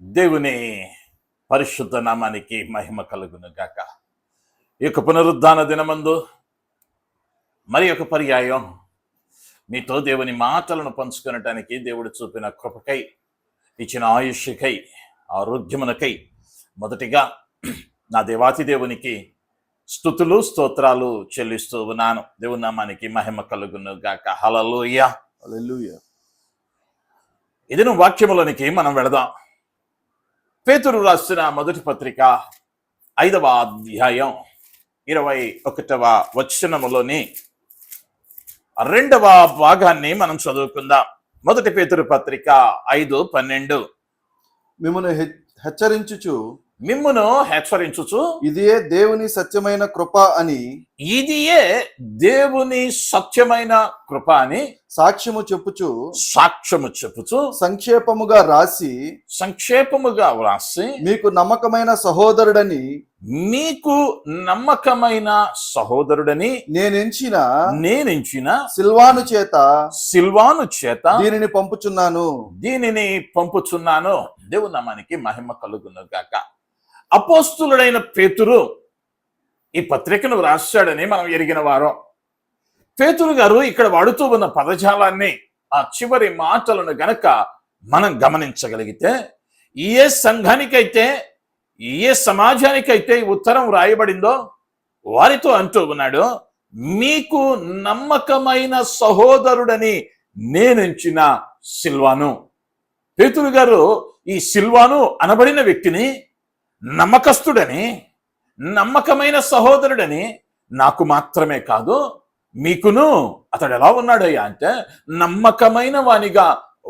దేవుని పరిశుద్ధ నామానికి మహిమ కలుగును గాక. ఈ యొక్క పునరుద్ధాన దినమందు మరి ఒక పర్యాయం మీతో దేవుని మాటలను పంచుకొనటానికి దేవుడు చూపిన కృపకై, ఇచ్చిన ఆయుష్కై, ఆరోగ్యమునకై మొదటిగా నా దేవాతి దేవునికి స్తుతులు స్తోత్రాలు చెల్లిస్తూ ఉన్నాను. దేవుని నామానికి మహిమ కలుగును గాక. హల్లెలూయా, హల్లెలూయా. ఇది వాక్యములోనికి మనం వెళదాం. పేతురు రాసిన మొదటి పత్రిక 5వ అధ్యాయం 21వ వచనములోని 2వ భాగాన్ని మనం చదువుకుందాం. మొదటి పేతురు పత్రిక 5:12. మిమ్మును హెచ్చరించుచు ఇదియే దేవుని సత్యమైన కృప అని సాక్ష్యము చెప్పుచు సంక్షేపముగా వ్రాసి మీకు నమ్మకమైన సహోదరుడని నేనెంచిన సిల్వాను చేత దీనిని పంపుచున్నాను. దేవుని నామానికి మహిమ కలుగును గాక. అపోస్తులుడైన పేతురు ఈ పత్రికను వ్రాశాడని మనం ఎరిగిన వారం. పేతురు గారు ఇక్కడ వాడుతూ ఉన్న పదజాలాన్ని, ఆ చివరి మాటలను గనక మనం గమనించగలిగితే, ఏ సంఘానికైతే, ఏ సమాజానికైతే ఈ ఉత్తరం రాయబడిందో వారితో అంటూ ఉన్నాడు, మీకు నమ్మకమైన సహోదరుడని నేనెంచిన సిల్వాను. పేతురు గారు ఈ సిల్వాను అనబడిన వ్యక్తిని నమ్మకస్తుడని, నమ్మకమైన సహోదరుడని, నాకు మాత్రమే కాదు మీకును అతడు ఎలా ఉన్నాడయ్యా అంటే నమ్మకమైన వానిగా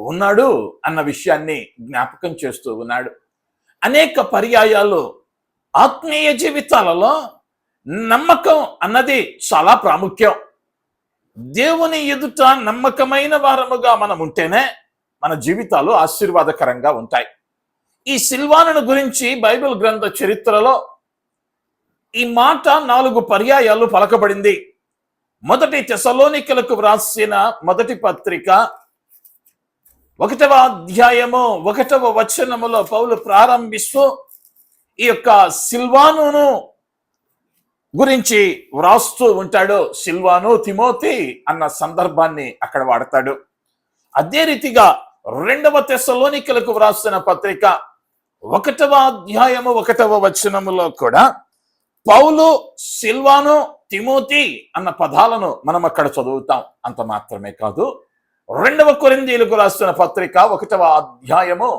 ఉన్నాడు అన్న విషయాన్ని జ్ఞాపకం చేస్తూ ఉన్నాడు. అనేక పర్యాయాలు ఆత్మీయ జీవితాలలో నమ్మకం అన్నది చాలా ప్రాముఖ్యం. దేవుని ఎదుట నమ్మకమైన వారముగా మనం ఉంటేనే మన జీవితాలు ఆశీర్వాదకరంగా ఉంటాయి. ఈ సిల్వానును గురించి బైబిల్ గ్రంథ చరిత్రలో ఈ మాట 4 పర్యాయాలు పలకబడింది. మొదటి తెస్సలోనికలకు వ్రాసిన మొదటి పత్రిక 1వ అధ్యాయము 1వ వచనములో పౌలు ప్రారంభిస్తూ ఈ యొక్క సిల్వానును గురించి వ్రాస్తూ ఉంటాడు. సిల్వాను, తిమోతి అన్న సందర్భాన్ని అక్కడ వాడతాడు. అదే రీతిగా 2వ తెస్సలోనికలకు వ్రాసిన పత్రిక 1వ అధ్యాయము 1వ వచనములో కూడా పౌలు, సిల్వాను, తిమోతి అన్న పదాలను మనం అక్కడ చదువుతాం. అంత మాత్రమే కాదు, 2వ కొరింథీయులకు రాసిన పత్రిక 1వ అధ్యాయము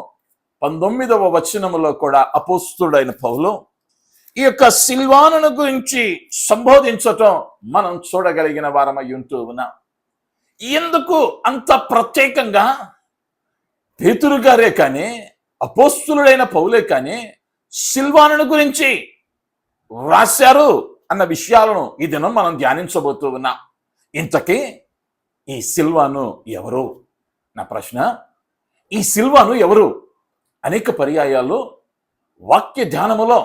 19వ వచనములో కూడా అపోస్తుడైన పౌలు ఈ యొక్క సిల్వానును గురించి సంబోధించటం మనం చూడగలిగిన వారమై ఉంటూ ఉన్నాం. ఎందుకు అంత ప్రత్యేకంగా పేతురు గారే కానీ, అపోస్తులుడైన పౌలే కానీ సిల్వానును గురించి రాశారు అన్న విషయాలను ఈ దినం మనం ధ్యానించబోతూ ఉన్నాం. ఇంతకీ ఈ సిల్వాను ఎవరు? నా ప్రశ్న, ఈ సిల్వాను ఎవరు? అనేక పర్యాయాలు వాక్య ధ్యానములో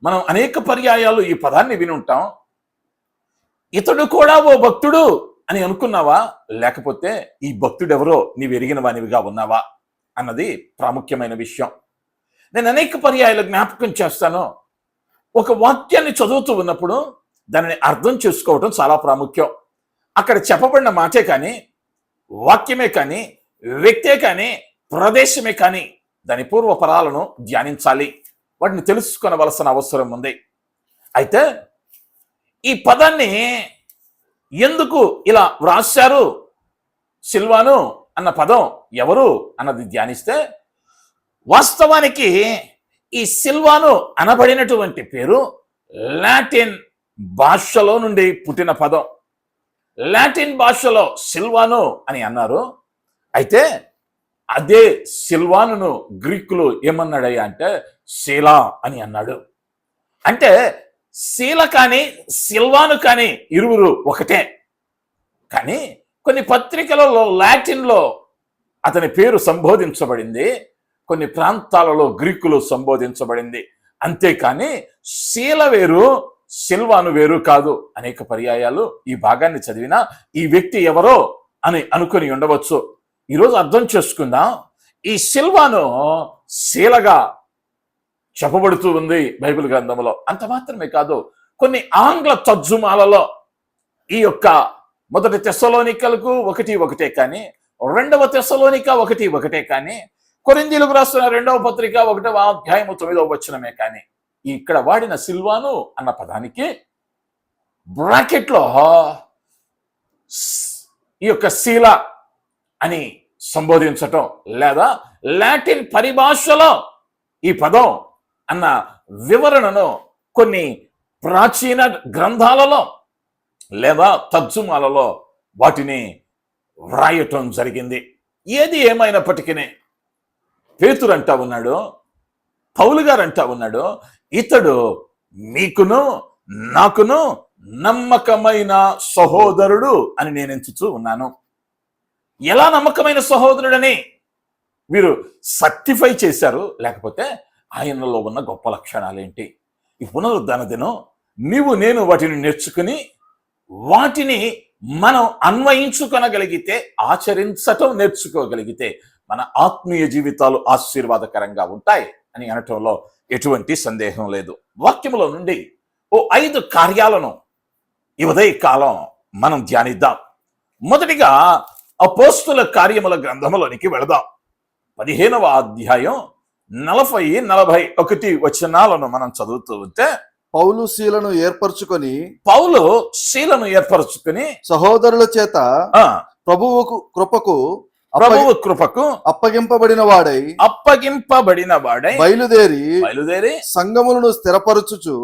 మనం అనేక పర్యాయాలు ఈ పదాన్ని విని ఉంటాం. ఇతడు కూడా ఓ భక్తుడు అని అనుకున్నావా, లేకపోతే ఈ భక్తుడెవరో నీవు ఎరిగిన వానివిగా ఉన్నావా అన్నది ప్రాముఖ్యమైన విషయం. నేను అనేక పర్యాయాలు జ్ఞాపకం చేస్తాను. ఒక వాక్యాన్ని చదువుతూ ఉన్నప్పుడు దానిని అర్థం చేసుకోవటం చాలా ప్రాముఖ్యం. అక్కడ చెప్పబడిన మాటే కానీ, వాక్యమే కానీ, వ్యక్తే కానీ, ప్రదేశమే కానీ దాని పూర్వపరాలను ధ్యానించాలి. వాటిని తెలుసుకొనవలసిన అవసరం ఉంది. అయితే ఈ పదాన్ని ఎందుకు ఇలా వ్రాశారు, సిల్వాను అన్న పదం ఎవరు అన్నది ధ్యానిస్తే, వాస్తవానికి ఈ సిల్వాను అనబడినటువంటి పేరు లాటిన్ భాషలో నుండి పుట్టిన పదం. లాటిన్ భాషలో సిల్వాను అని అన్నారు. అయితే అదే సిల్వానును గ్రీకులు ఏమన్నాడయ్యా అంటే శీలా అని అన్నాడు. అంటే శీల కానీ సిల్వాను కానీ ఇరువురు ఒకటే. కానీ కొన్ని పత్రికలలో లాటిన్లో అతని పేరు సంబోధించబడింది, కొన్ని ప్రాంతాలలో గ్రీకులు సంబోధించబడింది. అంతేకాని శీల వేరు, సిల్వాను వేరు కాదు. అనేక పర్యాయాలు ఈ భాగాన్ని చదివినా ఈ వ్యక్తి ఎవరో అని అనుకుని ఉండవచ్చు. ఈరోజు అర్థం చేసుకుందాం. ఈ సిల్వాను శీలగా చెప్పబడుతూ ఉంది బైబిల్ గ్రంథంలో. అంత మాత్రమే కాదు, కొన్ని ఆంగ్ల తర్జుమాలలో ఈ యొక్క 1 తెస్సలోనికలకు 1:1 కానీ, 2 తెస్సలోనిక 1:1 కానీ, కొరింథీయులకు రాస్తున్న 2వ పత్రిక 1వ అధ్యాయము 9వ వచనమే కానీ, ఇక్కడ వాడిన సిల్వాను అన్న పదానికి బ్రాకెట్లో ఈ యొక్క శీల అని సంబోధించటం, లేదా లాటిన్ పరిభాషలో ఈ పదం అన్న వివరణను కొన్ని ప్రాచీన గ్రంథాలలో లేదా తర్జుమాలలో వాటిని వ్రాయటం జరిగింది. ఏది ఏమైనప్పటికీ పేతురు అంటా ఉన్నాడు, పౌలు గారు అంటా ఉన్నాడు, ఇతడు మీకును నాకును నమ్మకమైన సహోదరుడు అని నేను ఎంచుతూ ఉన్నాను. ఎలా నమ్మకమైన సహోదరుడని వీరు సర్టిఫై చేశారు, లేకపోతే ఆయనలో ఉన్న గొప్ప లక్షణాలేంటి? ఈ పునరుద్ధాన దినం నీవు నేను వాటిని నేర్చుకుని వాటిని మనం అన్వయించుకొనగలిగితే, ఆచరించటం నేర్చుకోగలిగితే మన ఆత్మీయ జీవితాలు ఆశీర్వాదకరంగా ఉంటాయి అని అనటంలో ఎటువంటి సందేహం లేదు. వాక్యములో నుండి ఓ 5 కార్యాలను ఈ ఉదయ కాలం మనం ధ్యానిద్దాం. మొదటిగా అపోస్తుల కార్యముల గ్రంథములోనికి వెళదాం. 15వ అధ్యాయం 40-41 వచనాలను మనం చదువుతూ ఉంటే, పౌలు శీలను ఏర్పరచుకొని సహోదరుల చేత ప్రభువు కృపకు అప్పగింపబడిన వాడై బయలుదేరి సంఘములను స్థిరపరచుచు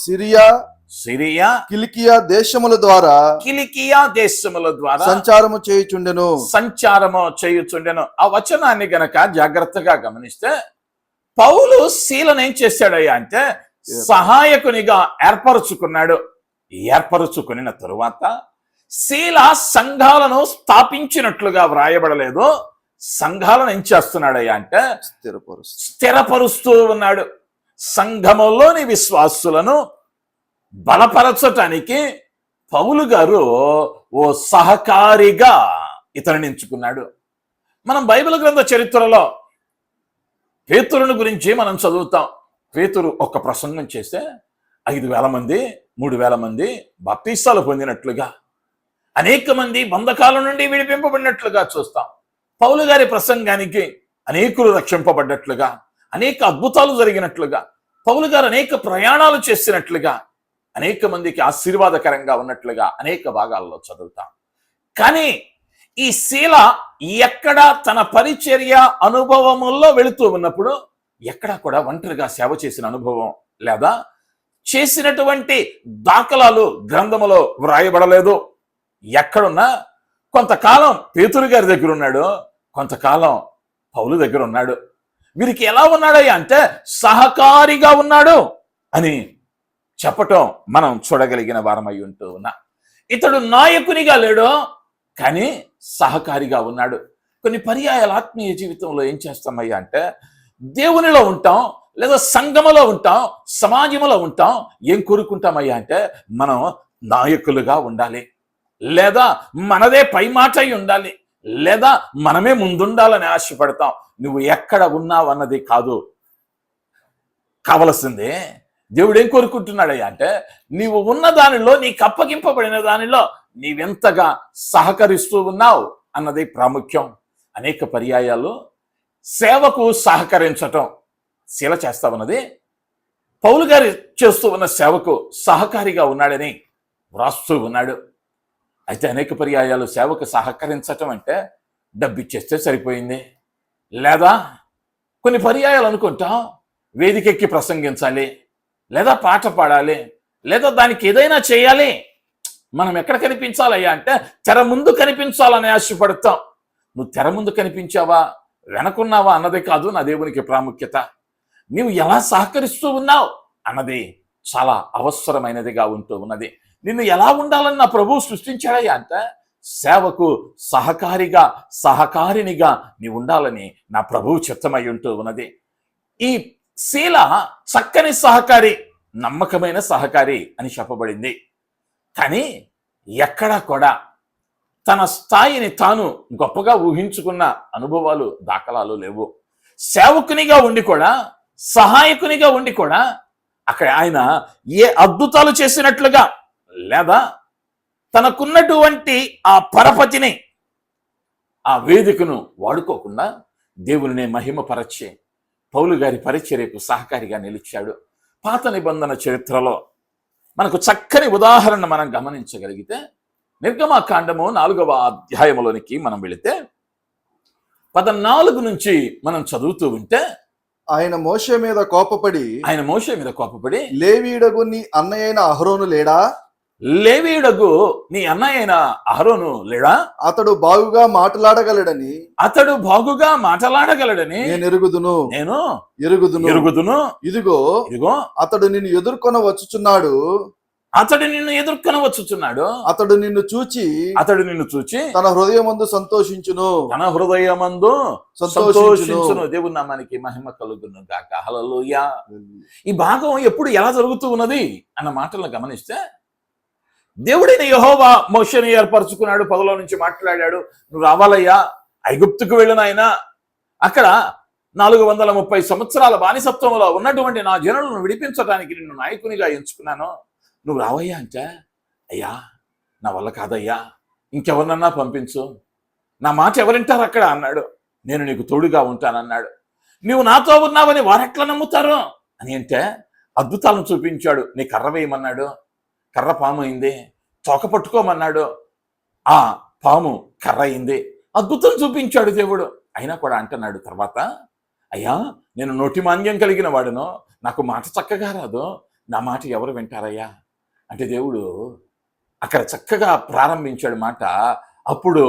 సిరియా కిలికియా దేశముల ద్వారా సంచారము చేయుచుండెను. ఆ వచనాన్ని గనక జాగ్రత్తగా గమనిస్తే, పౌలు శీలను ఏం చేశాడయ్యా అంటే సహాయకునిగా ఏర్పరచుకున్న తరువాత శీల సంఘాలను స్థాపించినట్లుగా వ్రాయబడలేదు. సంఘాలను ఏం చేస్తున్నాడయ్యా అంటే స్థిరపరుస్తూ ఉన్నాడు. సంఘములోని విశ్వాసులను బలపరచటానికి పౌలు గారు ఓ సహకారిగా ఇతనిని ఎంచుకున్నాడు. మనం బైబిల్ గ్రంథ చరిత్రలో పేతురుని గురించి మనం చదువుతాం. పేతురు ఒక ప్రసంగం చేస్తే 5,000 మంది 3,000 మంది బాప్తీసాలు పొందినట్లుగా, అనేక మంది బంధకాల నుండి విడిపింపబడినట్లుగా చూస్తాం. పౌలు గారి ప్రసంగానికి అనేకులు రక్షింపబడ్డట్లుగా, అనేక అద్భుతాలు జరిగినట్లుగా, పౌలు గారు అనేక ప్రయాణాలు చేసినట్లుగా, అనేక మందికి ఆశీర్వాదకరంగా ఉన్నట్లుగా అనేక భాగాల్లో చదువుతాం. కానీ ఈ శీల ఎక్కడ తన పరిచర్య అనుభవముల్లో వెళుతూ ఉన్నప్పుడు ఎక్కడా కూడా ఒంటరిగా సేవ చేసిన అనుభవం లేదా చేసినటువంటి దాఖలాలు గ్రంథములో వ్రాయబడలేదు. ఎక్కడున్నా కొంతకాలం పేతురు గారి దగ్గర ఉన్నాడు, కొంతకాలం పౌలు దగ్గర ఉన్నాడు. వీరికి ఎలా ఉన్నాడయ్యా అంటే సహకారిగా ఉన్నాడు అని చెప్పటం మనం చూడగలిగిన వారమై ఉంటూ ఉన్నా. ఇతడు నాయకునిగా లేడు, కానీ సహకారిగా ఉన్నాడు. కొన్ని పర్యాయాల ఆత్మీయ జీవితంలో ఏం చేస్తామయ్యా అంటే దేవునిలో ఉంటాం, లేదా సంఘములో ఉంటాం, సమాజంలో ఉంటాం. ఏం కోరుకుంటామయ్యా అంటే మనం నాయకులుగా ఉండాలి, లేదా మనదే పై మాట అయి ఉండాలి, లేదా మనమే ముందుండాలని ఆశపడతాం. నువ్వు ఎక్కడ ఉన్నావు అన్నది కాదు కావలసిందే. దేవుడు ఏం కోరుకుంటున్నాడయ్యా అంటే నీవు ఉన్న దానిలో, నీకు అప్పగింపబడిన దానిలో నీవెంతగా సహకరిస్తూ ఉన్నావు అన్నది ప్రాముఖ్యం. అనేక పర్యాయాలు సేవకు సహకరించటం శీల చేస్తా ఉన్నది పౌలు గారి చేస్తూ ఉన్న సేవకు సహకారిగా ఉన్నాడని వ్రాస్తూ ఉన్నాడు. అయితే అనేక పర్యాయాలు సేవకు సహకరించటం అంటే డబ్బిచ్చేస్తే సరిపోయింది, లేదా కొన్ని పర్యాయాలు అనుకుంటాం వేదికెక్కి ప్రసంగించాలి, లేదా పాట పాడాలి, లేదా దానికి ఏదైనా చేయాలి. మనం ఎక్కడ కనిపించాలయ్యా అంటే తెర ముందు కనిపించాలని ఆశపడతాం. నువ్వు తెర ముందు కనిపించావా, వెనకున్నావా అన్నదే కాదు నా దేవునికి ప్రాముఖ్యత. నీవు ఎలా సహకరిస్తూ ఉన్నావు అన్నది చాలా అవసరమైనదిగా ఉంటూ ఉన్నది. నిన్ను ఎలా ఉండాలని నా ప్రభువు సృష్టించాడయ్యా అంటే సేవకు సహకారినిగా నీ ఉండాలని నా ప్రభువు చిత్తమై ఉంటూ ఉన్నది. ఈ శీల చక్కని సహకారి, నమ్మకమైన సహకారి అని చెప్పబడింది. కానీ ఎక్కడా కూడా తన స్థాయిని తాను గొప్పగా ఊహించుకున్న అనుభవాలు దాఖలాలు లేవు. సేవకునిగా ఉండి కూడా, సహాయకునిగా ఉండి కూడా అక్కడ ఆయన ఏ అద్భుతాలు చేసినట్లుగా, లేదా తనకున్నటువంటి ఆ పరపతిని, ఆ వేదికను వాడుకోకుండా దేవుని మహిమపరచే పౌలు గారి పరిచర్యకు సహకారిగా నిలిచాడు. పాత నిబంధన చరిత్రలో మనకు చక్కని ఉదాహరణ మనం గమనించగలిగితే, నిర్గమకాండము 4వ అధ్యాయములోనికి మనం వెళితే 14 నుంచి మనం చదువుతూ ఉంటే, ఆయన మోషే మీద కోపపడి లేవీయుడగు నీ అన్నయ్యైన అహరోను లేడా? లేవీయుడగు నీ అన్నయ్యైన అహరోను లేడా? అతడు బాగుగా మాట్లాడగలడని నేను ఎరుగుదును. ఇదిగో అతడు నిన్ను ఎదుర్కొన వచ్చుచున్నాడు. అతడు నిన్ను చూచి తన హృదయమందు సంతోషించును. దేవుని నామానికి మహిమ కలుగును గాక. హల్లెలూయా. ఈ భాగం ఎప్పుడు ఎలా జరుగుతూ ఉన్నది అన్న మాటలను గమనిస్తే, దేవుడైన యెహోవా మోషేని ఏర్పరచుకున్నాడు. 10లో నుంచి మాట్లాడాడు, నువ్వు రావాలయ్యా, ఐగుప్తుకు వెళ్ళిన ఆయన, అక్కడ 430 సంవత్సరాల బానిసత్వంలో ఉన్నటువంటి నా జనులను విడిపించడానికి నిన్ను నాయకునిగా ఎంచుకున్నాను, నువ్వు రావయ్యా అంటే, అయ్యా నా వల్ల కాదయ్యా, ఇంకెవరినన్నా పంపించు, నా మాట ఎవరింటారు అక్కడ అన్నాడు. నేను నీకు తోడుగా ఉంటానన్నాడు. నువ్వు నాతో ఉన్నావని వారెట్లా నమ్ముతారు అని అంటే అద్భుతాలను చూపించాడు. నీ కర్ర వేయమన్నాడు, కర్ర పాము అయింది. తోక పట్టుకోమన్నాడు, ఆ పాము కర్ర అయింది. అద్భుతం చూపించాడు దేవుడు. అయినా కూడా అంటున్నాడు తర్వాత, అయ్యా నేను నోటి మాంద్యం కలిగిన వాడును, నాకు మాట చక్కగా రాదు, నా మాట ఎవరు వింటారయ్యా అంటే దేవుడు అక్కడ చక్కగా ప్రారంభించాడు మాట. అప్పుడు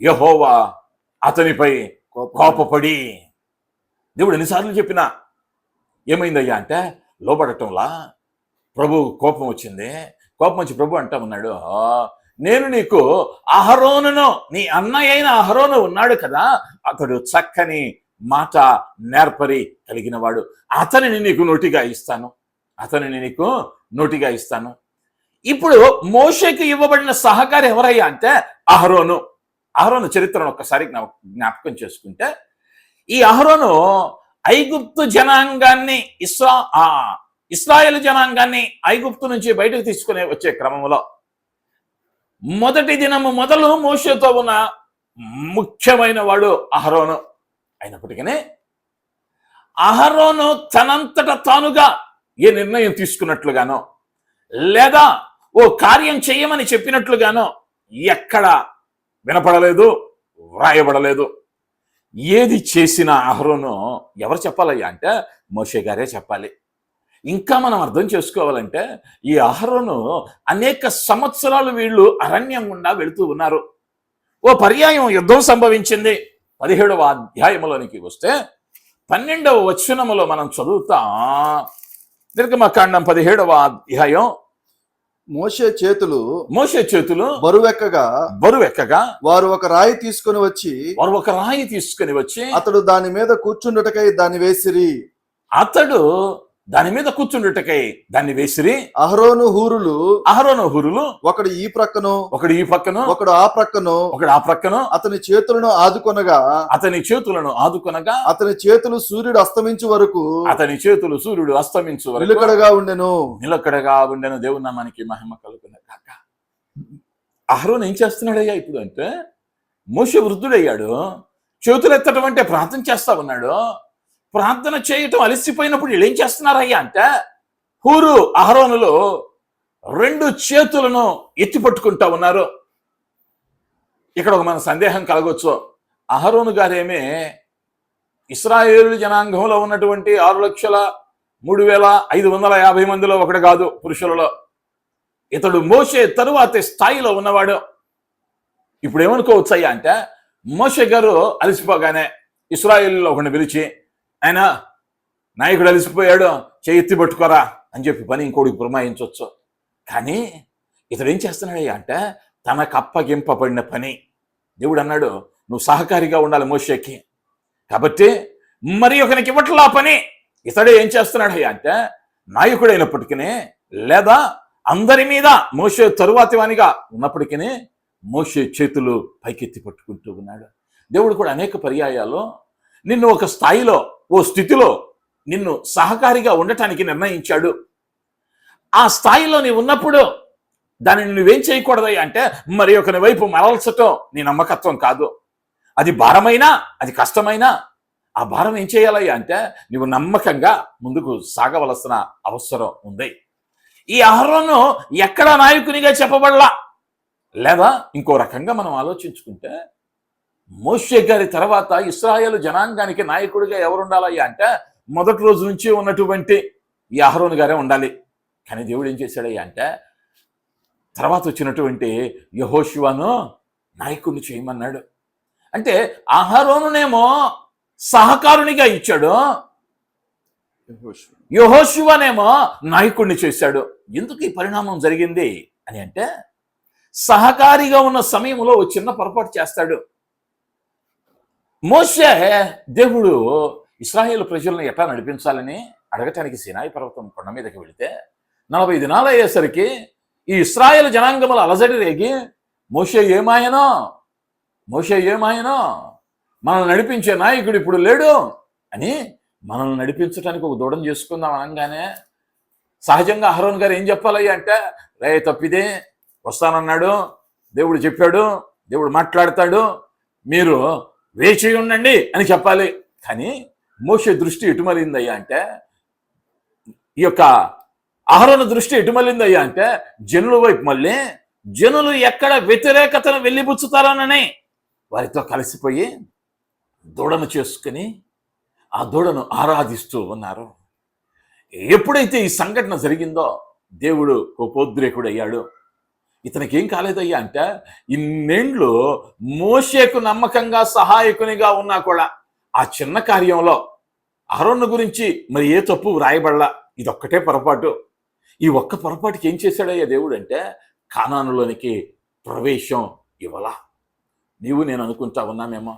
యెహోవా అతనిపై కోపపడి, దేవుడు ఎన్నిసార్లు చెప్పినా ఏమైందయ్యా అంటే, లోబడటంలా ప్రభు కోపం వచ్చింది. కోపం వచ్చి ప్రభు అంటా ఉన్నాడు, నేను నీకు అహరోనును, నీ అన్నయ్య అయిన అహరోను ఉన్నాడు కదా, అతడు చక్కని మాట నేర్పరి కలిగిన వాడు, అతనిని నీకు నోటిగా ఇస్తాను. ఇప్పుడు మోషేకి ఇవ్వబడిన సహకారి ఎవరయ్యా అంటే అహరోను చరిత్రను ఒక్కసారి జ్ఞాపకం చేసుకుంటే, ఈ అహరోను ఐగుప్తు జనాంగాన్ని ఇశ్రాయేలు జనాంగాన్ని ఐగుప్తు నుంచి బయటకు తీసుకుని వచ్చే క్రమంలో మొదటి దినము మొదలు మోషేతో ఉన్న ముఖ్యమైన వాడు అహరోను. అయినప్పటికీ అహరోను తనంతట తానుగా ఏ నిర్ణయం తీసుకున్నట్లుగానో, లేదా ఓ కార్యం చేయమని చెప్పినట్లుగానో ఎక్కడ వినపడలేదు, వ్రాయబడలేదు. ఏది చేసిన అహరోను ఎవరు చెప్పాలయ్యా అంటే మోషే గారే చెప్పాలి. ఇంకా మనం అర్థం చేసుకోవాలంటే, ఈ అహరోను అనేక సంవత్సరాలు వీళ్ళు అరణ్యం గుండా వెళుతూ ఉన్నారు. ఓ పర్యాయం యుద్ధం సంభవించింది. 17వ అధ్యాయంలోనికి వస్తే 12వ వచనములో మనం చదువుతాం. నిర్గమకాండం 17వ అధ్యాయం. మోషే చేతులు బరువెక్కగా వారు ఒక రాయి తీసుకొని వచ్చి అతడు దాని మీద కూర్చుండుటకై దాన్ని వేసిరి. దాన్ని వేసిరి. అహరోను హూరులు ఒకడు ఈ ప్రక్కను ఒకడు ఆ ప్రక్కను అతని చేతులను ఆదుకొనగా అతని చేతులు సూర్యుడు అస్తమించు వరకు నిలకడగా ఉండెను. దేవుని నామానికి మహిమ కలుగును గాక. అహరోను ఏం చేస్తున్నాడయ్యా ఇప్పుడు అంటే, మోషే వృద్ధుడయ్యాడు, చేతులు ఎత్తడం అంటే ప్రార్థన చేస్తా ఉన్నాడు. ప్రార్థన చేయటం అలసిపోయినప్పుడు వీళ్ళు ఏం చేస్తున్నారయ్యా అంటే, హూరు అహరోనులు 2 చేతులను ఎత్తి పట్టుకుంటా ఉన్నారు. ఇక్కడ ఒక మన సందేహం కలగొచ్చు. అహరోను గారేమే ఇశ్రాయేలు జనాంగంలో ఉన్నటువంటి 6,03,550 మందిలో ఒకడు కాదు పురుషులలో. ఇతడు మోషే తరువాతి స్థాయిలో ఉన్నవాడు. ఇప్పుడు ఏమనుకోవచ్చు అయ్యా అంటే, మోషే గారు అలసిపోగానే ఇశ్రాయేలులో ఒకడిని పిలిచి, ఆయన నాయకుడు అలసిపోయాడు, చేయి పట్టుకోరా అని చెప్పి పని ఇంకోడికి పురమాయించవచ్చు. కానీ ఇతడు ఏం చేస్తున్నాడయ్యా అంటే, తనకు అప్పగింపబడిన పని దేవుడు అన్నాడు, నువ్వు సహకారిగా ఉండాలి మోషేకి, కాబట్టి మరి ఒకరికి ఇవ్వట్లా పని. ఇతడే ఏం చేస్తున్నాడయ్యా అంటే, నాయకుడైనప్పటికీ లేదా అందరి మీద మోషే తరువాతి వానిగా ఉన్నప్పటికీ మోషే చేతులు పైకెత్తి పట్టుకుంటూ ఉన్నాడు. దేవుడు కూడా అనేక పర్యాయాలు నిన్ను ఒక స్థాయిలో, ఓ స్థితిలో నిన్ను సహకారిగా ఉండటానికి నిర్ణయించాడు. ఆ స్థాయిలో నీవు ఉన్నప్పుడు దానిని నువ్వేం చేయకూడదయ్యా అంటే మరి ఒకని వైపు మరల్చటం నీ నమ్మకత్వం కాదు. అది భారమైనా, అది కష్టమైనా ఆ భారం ఏం చేయాలయ్యా అంటే నువ్వు నమ్మకంగా ముందుకు సాగవలసిన అవసరం ఉంది. ఈ అహరోను ఎక్కడ నాయకునిగా చెప్పబడలా. లేదా ఇంకో రకంగా మనం ఆలోచించుకుంటే మోషే గారి తర్వాత ఇశ్రాయేలు జనాంగానికి నాయకుడిగా ఎవరు ఉండాలయ్యా అంటే మొదటి రోజు నుంచి ఉన్నటువంటి ఈ అహరోను గారే ఉండాలి. కానీ దేవుడు ఏం చేశాడయ్యా అంటే తర్వాత వచ్చినటువంటి యెహోషువను నాయకుడిని చేయమన్నాడు. అంటే అహరోనునేమో సహకారునిగా ఇచ్చాడు, యెహోషువనేమో నాయకుడిని చేశాడు. ఎందుకు ఈ పరిణామం జరిగింది అని అంటే సహకారిగా ఉన్న సమయంలో ఓ చిన్న పొరపాటు చేస్తాడు. మోషే దేవుడు ఇశ్రాయేలు ప్రజలను ఎట్లా నడిపించాలని అడగటానికి సీనాయి పర్వతం కొండ మీదకి వెళితే 40 దినాలు అయ్యేసరికి ఈ ఇశ్రాయేలు జనాంగముల అలజడి రేగి మోషే ఏమాయనో మనల్ని నడిపించే నాయకుడు ఇప్పుడు లేడు అని మనల్ని నడిపించడానికి ఒక దూడం చేసుకుందాం అనగానే సహజంగా అహరోన్ గారు ఏం చెప్పాలయ్యా అంటే రే తప్పిదే, వస్తానన్నాడు, దేవుడు చెప్పాడు, దేవుడు మాట్లాడతాడు, మీరు వేచి ఉండండి అని చెప్పాలి. కానీ మోషే దృష్టి ఎటుమలిందయ్యా అంటే ఈ యొక్క అహరోను దృష్టి ఎటుమలిందయ్యా అంటే జనుల వైపు మళ్ళీ జనులు ఎక్కడ వ్యతిరేకతను వెళ్ళిపుచ్చుతారనని వారితో కలిసిపోయి దూడను చేసుకుని ఆ దూడను ఆరాధిస్తూ ఉన్నారు. ఎప్పుడైతే ఈ సంఘటన జరిగిందో దేవుడు కోపోద్రేకుడు అయ్యాడు. ఇతనికి ఏం కాలేదయ్యా అంటే ఇన్నేండ్లు మోషేకు నమ్మకంగా సహాయకునిగా ఉన్నా కూడా ఆ చిన్న కార్యంలో అహరోను గురించి మరి ఏ తప్పు వ్రాయబడలా. ఇదొక్కటే పొరపాటు. ఈ ఒక్క పొరపాటుకి ఏం చేశాడయ్యా దేవుడు అంటే కానానులోనికి ప్రవేశం ఇవ్వలా. నీవు నేను అనుకుంటా ఉన్నామేమో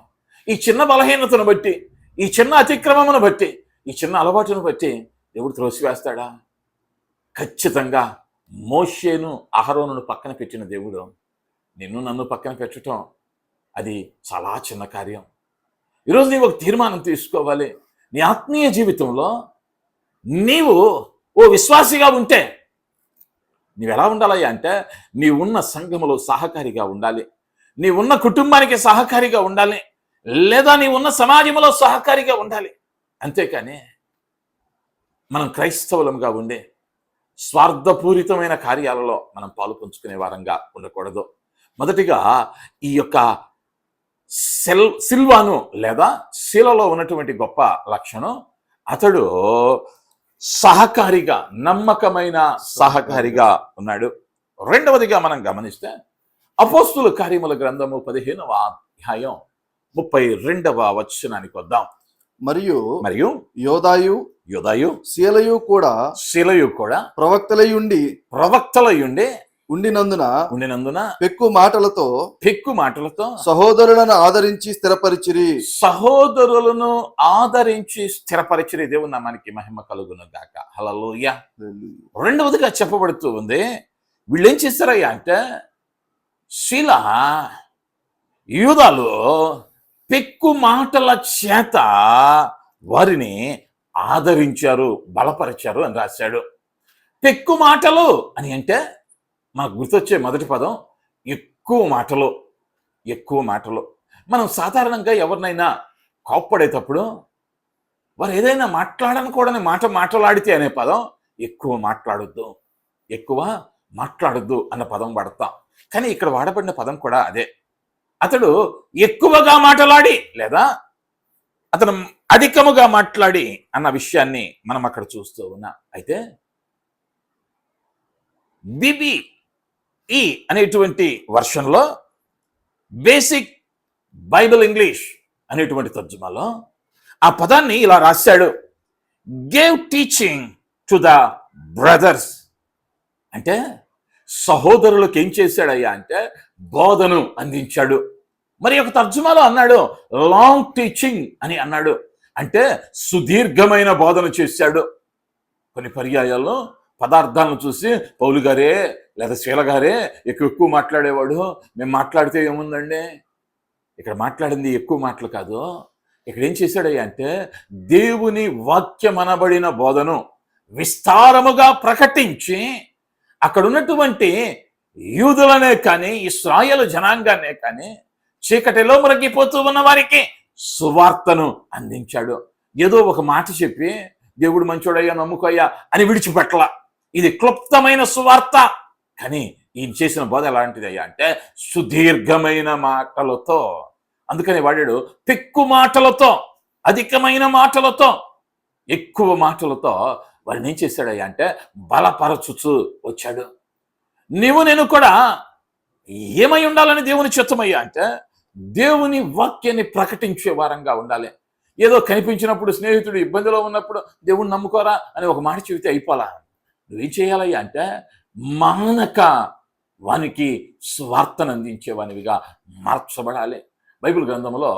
ఈ చిన్న బలహీనతను బట్టి, ఈ చిన్న అతిక్రమమును బట్టి, ఈ చిన్న అలవాటును బట్టి దేవుడు త్రోసివేస్తాడా? ఖచ్చితంగా మోషేను అహరోనును పక్కన పెట్టిన దేవుడు నిన్ను నన్ను పక్కన పెట్టడం అది చాలా చిన్న కార్యం. ఈరోజు నీవు ఒక తీర్మానం తీసుకోవాలి. నీ ఆత్మీయ జీవితంలో నీవు ఓ విశ్వాసిగా ఉంటే నీవెలా ఉండాలయ్యా అంటే నీవున్న సంఘములో సహకారిగా ఉండాలి, నీవున్న కుటుంబానికి సహకారిగా ఉండాలి, లేదా నీవున్న సమాజంలో సహకారిగా ఉండాలి. అంతేకాని మనం క్రైస్తవులంగా ఉండే స్వార్థపూరితమైన కార్యాలలో మనం పాలు పంచుకునే వారంగా ఉండకూడదు. మొదటిగా ఈ యొక్క సిల్వాను లేదా శీలలో ఉన్నటువంటి గొప్ప లక్షణం, అతడు సహకారిగా, నమ్మకమైన సహకారిగా ఉన్నాడు. రెండవదిగా మనం గమనిస్తే అపోస్తుల కార్యముల గ్రంథము 15వ అధ్యాయం 32వ వచనానికి వద్దాం. మరియు యోదాయు శీలయు కూడా ప్రవక్తలయుండి ఉండినందున పెక్కు మాటలతో సహోదరులను ఆదరించి స్థిరపరిచిరి. దేవుని నామానికి మహిమ కలుగును గాక. హల్లెలూయా. రెండవదిగా చెప్పబడుతూ ఉంది, వీళ్ళు ఏం చేస్తారయ్యా అంటే శీల యూదాలు పెక్కు మాటల చేత వారిని ఆదరించారు, బలపరిచారు అని రాశాడు. పెక్కు మాటలు అని అంటే మనకు గుర్తొచ్చే మొదటి పదం ఎక్కువ మాటలు. మనం సాధారణంగా ఎవరినైనా కోప్పడేటప్పుడు వారు ఏదైనా మాట్లాడనకూడని మాట్లాడితే అనే పదం ఎక్కువ మాట్లాడొద్దు అన్న పదం వాడతాం. కానీ ఇక్కడ వాడబడిన పదం కూడా అదే. అతడు ఎక్కువగా మాట్లాడి లేదా అతను అధికముగా మాట్లాడి అన్న విషయాన్ని మనం అక్కడ చూస్తూ ఉన్నాం. అయితే BBE అనేటువంటి వర్షన్లో బేసిక్ బైబిల్ ఇంగ్లీష్ అనేటువంటి తర్జుమాలో ఆ పదాన్ని ఇలా రాశాడు, gave teaching to the brothers. అంటే సహోదరులకు ఏం చేశాడయ్యా అంటే బోధను అందించాడు. మరి ఒక తర్జుమాలో అన్నాడు లాంగ్ టీచింగ్ అని అన్నాడు, అంటే సుదీర్ఘమైన బోధన చేశాడు. కొన్ని పర్యాయాల్లో పదార్థాలను చూసి పౌలు గారే లేదా శీల గారే ఎక్కువ మాట్లాడేవాడు, మేము మాట్లాడితే ఏముందండి. ఇక్కడ మాట్లాడింది ఎక్కువ మాటలు కాదు. ఇక్కడ ఏం చేశాడయ్యా అంటే దేవుని వాక్యమనబడిన బోధను విస్తారముగా ప్రకటించి అక్కడ ఉన్నటువంటి యూదులనే కానీ ఇశ్రాయేలు జనాంగాన్నే కానీ చీకటిలో మునిగిపోతూ ఉన్న వారికి సువార్తను అందించాడు. ఏదో ఒక మాట చెప్పి దేవుడు మంచోడయ్యా నమ్ముకోయ్యా అని విడిచిపెట్టల. ఇది క్లుప్తమైన సువార్త. కానీ ఈయన చేసిన బోధ ఎలాంటిదయ్యా అంటే సుదీర్ఘమైన మాటలతో, అందుకని వాడాడు పెక్కు మాటలతో, అధికమైన మాటలతో, ఎక్కువ మాటలతో వాడిని ఏం చేశాడయ్యా అంటే బలపరచుచు వచ్చాడు. నేను కూడా ఏమై ఉండాలని దేవుని చిత్తమయ్యా అంటే దేవుని వాక్యాన్ని ప్రకటించే వారంగా ఉండాలి. ఏదో కనిపించినప్పుడు స్నేహితుడు ఇబ్బందిలో ఉన్నప్పుడు దేవుణ్ణి నమ్ముకోరా అని ఒక మాట చెబితే అయిపోలా. నువ్వేం చేయాలయ్యా అంటే మానక వానికి స్వార్థను అందించేవానివిగా మార్చబడాలి. బైబిల్ గ్రంథంలో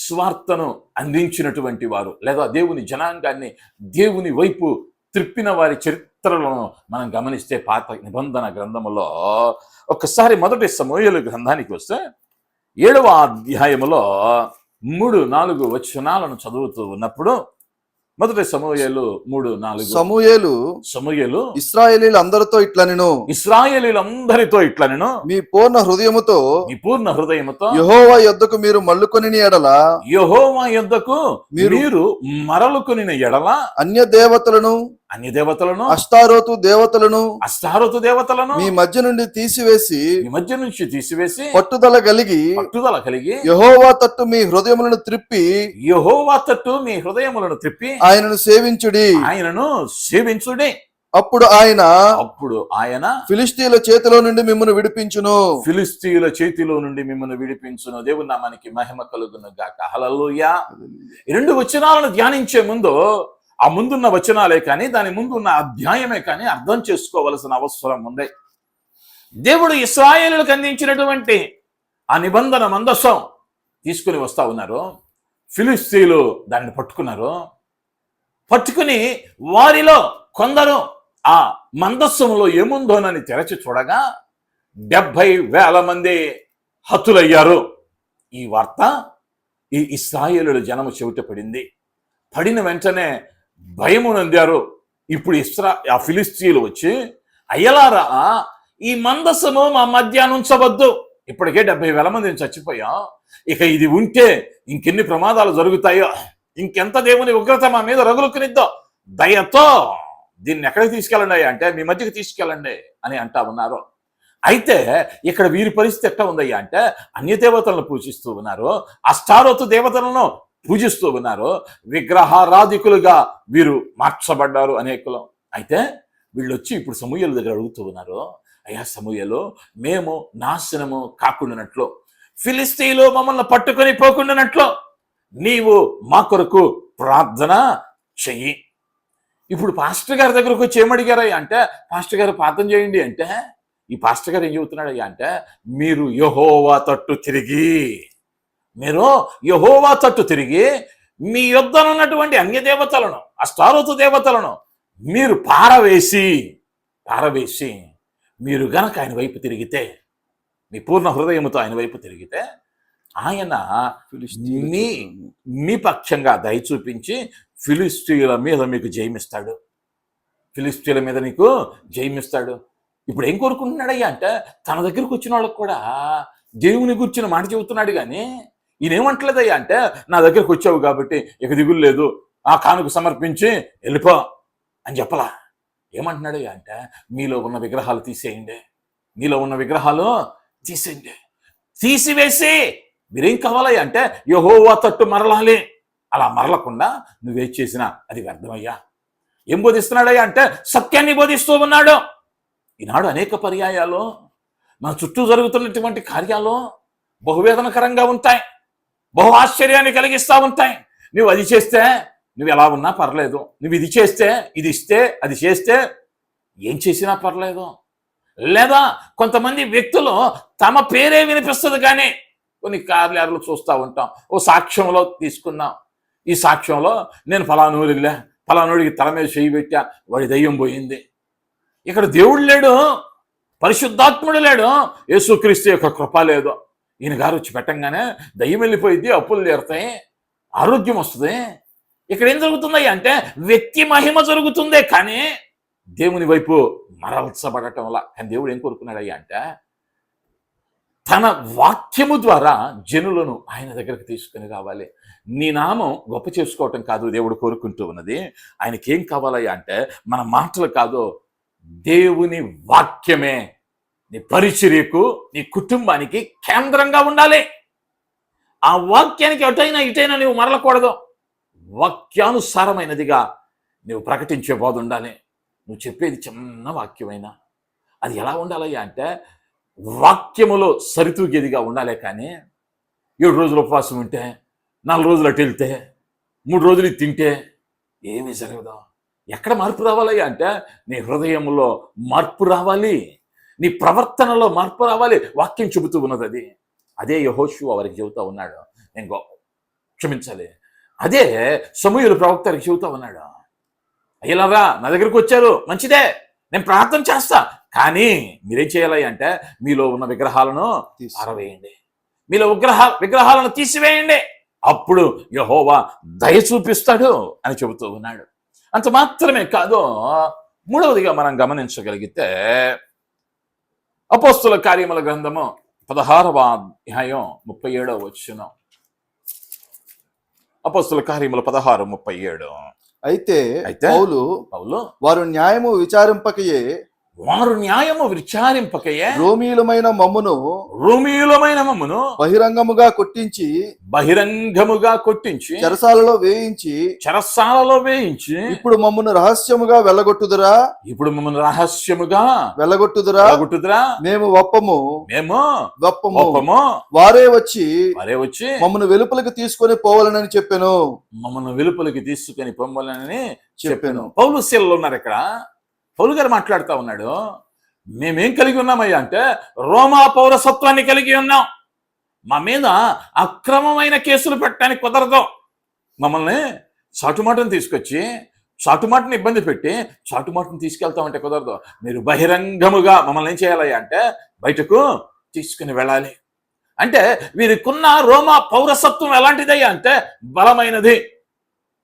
స్వార్థను అందించినటువంటి వారు లేదా దేవుని జనాంగాన్ని దేవుని వైపు త్రిప్పిన వారి చరిత్రలను మనం గమనిస్తే పాత నిబంధన గ్రంథములో ఒక్కసారి మొదటి సమూయేలు గ్రంథానికి వస్తే 7వ అధ్యాయములో 3-4 వచనాలను చదువుతూ ఉన్నప్పుడు మొదటి సమూయేలు 3-4 సమూయేలు ఇశ్రాయేలీలందరితో ఇట్లనెను మీ పూర్ణ హృదయముతో యెహోవా యొద్దకు మీరు మళ్ళుకొనిన ఎడల మీరు మరలుకొనిన ఎడల అన్య దేవతలను అష్టారోతు దేవతలను మీ మధ్య నుంచి తీసివేసి పట్టుదల కలిగి యెహోవా తట్టు మీ హృదయములను త్రిప్పి ఆయనను సేవించుడి. అప్పుడు ఆయన ఫిలిష్తీయుల చేతిలో నుండి మిమ్మల్ని విడిపించును. దేవుని నామానికి మహిమ కలుగును గాక. హల్లెలూయా. ఈ 2 వచనాలను ధ్యానించే ముందు ఆ ముందున్న వచనాలే కానీ దాని ముందున్న అధ్యాయమే కానీ అర్థం చేసుకోవలసిన అవసరం ఉంది. దేవుడు ఇశ్రాయేలులకు అందించినటువంటి ఆ నిబంధన మందసం తీసుకుని వస్తా ఉన్నారు. ఫిలిష్తీయులు దాన్ని పట్టుకుని వారిలో కొందరు ఆ మందస్సంలో ఏముందోనని తెరచి చూడగా 70,000 మంది హతులయ్యారు. ఈ వార్త ఈ ఇశ్రాయేలుల జనము చెవిట పడిన వెంటనే భయము నొందారు. ఇప్పుడు ఆ ఫిలిష్తీయులు వచ్చి అయ్యలారా ఈ మందస్సము మా మధ్య నుంచవద్దు, ఇప్పటికే 70,000 మందిని చచ్చిపోయాం, ఇక ఇది ఉంటే ఇంకెన్ని ప్రమాదాలు జరుగుతాయో, ఇంకెంత దేవుని ఉగ్రత మా మీద రగులుకునిద్దో, దయతో దీన్ని ఎక్కడికి తీసుకెళ్ళండి అంటే మీ మధ్యకి తీసుకెళ్ళండి అని అంటా ఉన్నారు. అయితే ఇక్కడ వీరి పరిస్థితి ఎట్లా ఉందయ్యా అంటే అన్య దేవతలను పూజిస్తూ ఉన్నారు, అష్టారోతు దేవతలను పూజిస్తూ ఉన్నారు, విగ్రహారాధికులుగా వీరు మార్చబడ్డారు అనేకులు. అయితే వీళ్ళు వచ్చి ఇప్పుడు సమూయేలు దగ్గర అడుగుతూ ఉన్నారు, అయ్యా సమూయేలు, మేము నాశనము కాకుండానట్లు, ఫిలిష్తీయులు మమ్మల్ని పట్టుకొని పోకుండానట్లు నీవు మా కొరకు ప్రార్థన చెయ్యి. ఇప్పుడు పాస్టర్ గారి దగ్గరకు వచ్చి ఏమడిగారయ్యా అంటే పాస్టర్ గారు ప్రార్థన చేయండి అంటే ఈ పాస్టర్ గారు ఏం చెబుతున్నాడయ్యా అంటే మీరు యెహోవా తట్టు తిరిగి మీ యొద్దనున్నటువంటి అన్య దేవతలను అష్టారోతు దేవతలను మీరు పారవేసి మీరు గనక ఆయన వైపు తిరిగితే, మీ పూర్ణ హృదయముతో ఆయన వైపు తిరిగితే ఆయన మీ పక్షంగా దయ చూపించి ఫిలిష్తీయుల మీద మీకు జయమిస్తాడు. ఇప్పుడు ఏం కోరుకుంటున్నాడయ్యా అంటే తన దగ్గరకు వచ్చిన వాళ్ళకు కూడా దేవుని గురించిన మాట చెబుతున్నాడు. కానీ ఈయనేమంటలేదయ్యా అంటే నా దగ్గరకు వచ్చావు కాబట్టి ఇక దిగులు లేదు, ఆ కానుక సమర్పించి వెళ్ళిపో అని చెప్పలా. ఏమంటున్నాడయ్యా అంటే మీలో ఉన్న విగ్రహాలు తీసివేసి మీరేం కావాలయ్యా అంటే యెహోవా తట్టు మరలాలి. అలా మరలకుండా నువ్వేం చేసినా అది వ్యర్థమయ్యా. ఏం బోధిస్తున్నాడయ్యా అంటే సత్యాన్ని బోధిస్తూ ఉన్నాడు. ఈనాడు అనేక పర్యాయాలు మన చుట్టూ జరుగుతున్నటువంటి కార్యాలు బహువేదనకరంగా ఉంటాయి, బహు ఆశ్చర్యాన్ని కలిగిస్తూ ఉంటాయి. నువ్వు అది చేస్తే నువ్వు ఎలా ఉన్నా పర్లేదు, నువ్వు ఇది చేస్తే, ఇది ఇస్తే, అది చేస్తే ఏం చేసినా పర్లేదు. లేదా కొంతమంది వ్యక్తులు తమ పేరే వినిపిస్తుంది కానీ కొన్ని కార్యాలు చూస్తూ ఉంటాం. ఓ సాక్ష్యంలో తీసుకున్నాం, ఈ సాక్ష్యంలో నేను ఫలానూరు వెళ్ళా, ఫలానూడికి తల మీద చేయి పెట్టా, వాడి దయ్యం పోయింది. ఇక్కడ దేవుడు లేడు, పరిశుద్ధాత్ముడు లేడు, యేసుక్రీస్తు యొక్క కృప లేదు. ఈయన గారు వచ్చి పెట్టంగానే దయ్యం వెళ్ళిపోయింది, అప్పులు తీరుతాయి, ఆరోగ్యం వస్తుంది. ఇక్కడ ఏం జరుగుతున్నాయి అంటే వ్యక్తి మహిమ జరుగుతుందే కానీ దేవుని వైపు మరల్చబడటం వల్ల. కానీ దేవుడు ఏం కోరుకున్నాడయ్యా అంటే తన వాక్యము ద్వారా జనులను ఆయన దగ్గరకు తీసుకుని రావాలి. నీ నామం గొప్ప చేసుకోవటం కాదు దేవుడు కోరుకుంటూ ఉన్నది. ఆయనకి ఏం కావాలయ్యా అంటే మన మాటలు కాదు, దేవుని వాక్యమే నీ పరిచర్యకు, నీ కుటుంబానికి కేంద్రంగా ఉండాలి. ఆ వాక్యానికి అటైనా ఇటైనా నువ్వు మరలకూడదు. వాక్యానుసారమైనదిగా నువ్వు ప్రకటించే బోధ ఉండాలి. నువ్వు చెప్పేది చిన్న వాక్యమైనా అది ఎలా ఉండాలయ్యా అంటే వాక్యములో సరితూగేదిగా ఉండాలి. కానీ 7 రోజులు ఉపవాసం ఉంటే, 4 రోజులు అటు వెళ్తే, 3 రోజులు తింటే ఏమీ జరగదు. ఎక్కడ మార్పు రావాలయ్యా అంటే నీ హృదయంలో మార్పు రావాలి, నీ ప్రవర్తనలో మార్పు రావాలి. వాక్యం చెబుతూ ఉన్నది అది. అదే యెహోషువ వారికి చెబుతా ఉన్నాడు. నేను క్షమించాలి, అదే సమూయేలు ప్రవక్త వారికి చెబుతా ఉన్నాడు. అయ్యలారా నా దగ్గరికి వచ్చారు, మంచిదే, నేను ప్రార్థన చేస్తా, కానీ మీరేం చేయాలి అంటే మీలో ఉన్న విగ్రహాలను పారవేయండి, మీలో విగ్రహాలను తీసివేయండి, అప్పుడు యెహోవా దయ చూపిస్తాడు అని చెబుతూ ఉన్నాడు. అంత మాత్రమే కాదు, మూడవదిగా మనం గమనించగలిగితే అపోస్తుల కార్యముల గ్రంథము 16వ అధ్యాయం 37వ వచనం. అపోస్తుల కార్యముల 16:37. అయితే పౌలు వారు న్యాయము విచారింపకయే రోమీయులమైన మమ్మును బహిరంగముగా కొట్టించి చెరసాలలో వేయించి ఇప్పుడు మమ్మను రహస్యముగా వెళ్ళగొట్టుదురా మేము వప్పము వారే వచ్చి మమ్మను వెలుపలికి తీసుకొని పోవాలని చెప్పాను. పౌలు శీలలో ఉన్నారు. ఇక్కడ పౌలు గారు మాట్లాడుతూ ఉన్నాడు, మేమేం కలిగి ఉన్నామయ్యా అంటే రోమా పౌరసత్వాన్ని కలిగి ఉన్నాం. మా మీద అక్రమమైన కేసులు పెట్టడానికి కుదరదు. మమ్మల్ని చాటుమాటను తీసుకొచ్చి చాటుమాటను ఇబ్బంది పెట్టి చాటుమాటను తీసుకెళ్తామంటే కుదరదు. మీరు బహిరంగముగా మమ్మల్ని ఏం చేయాలయ్యా అంటే బయటకు తీసుకుని వెళ్ళాలి. అంటే వీరికున్న రోమా పౌరసత్వం ఎలాంటిదయ్యా అంటే బలమైనది,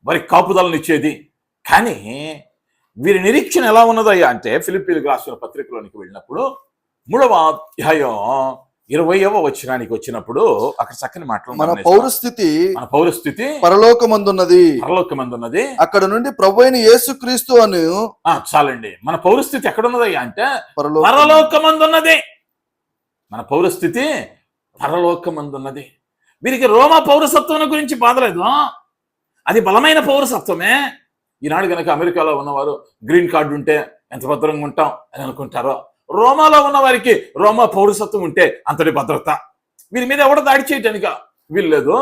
వారి కాపుదలనిచ్చేది. కానీ వీరి నిరీక్షణ ఎలా ఉన్నదయ్యా అంటే ఫిలిప్పీలకు రాసిన పత్రికలోనికి వెళ్ళినప్పుడు 3వ అధ్యాయం 20వ వచనానికి వచ్చినప్పుడు అక్కడ చక్కని మాటలు, మన పౌరస్థితి పరలోకమందున్నది, అక్కడ నుండి ప్రభువైన యేసుక్రీస్తు అని. చాలండి, మన పౌరస్థితి ఎక్కడున్నదయ్యా అంటే పరలోకమందున్నది. మన పౌరస్థితి పరలోకమందున్నది. వీరికి రోమా పౌరసత్వం గురించి బాధలేదు, అది బలమైన పౌరసత్వమే. ఈనాడు కనుక అమెరికాలో ఉన్నవారు గ్రీన్ కార్డు ఉంటే ఎంత భద్రంగా ఉంటాం అని అనుకుంటారో, రోమాలో ఉన్న వారికి రోమా పౌరసత్వం ఉంటే అంతటి భద్రత. వీరి మీద ఎవడ దాడి చేయటానికి వీల్లేదు,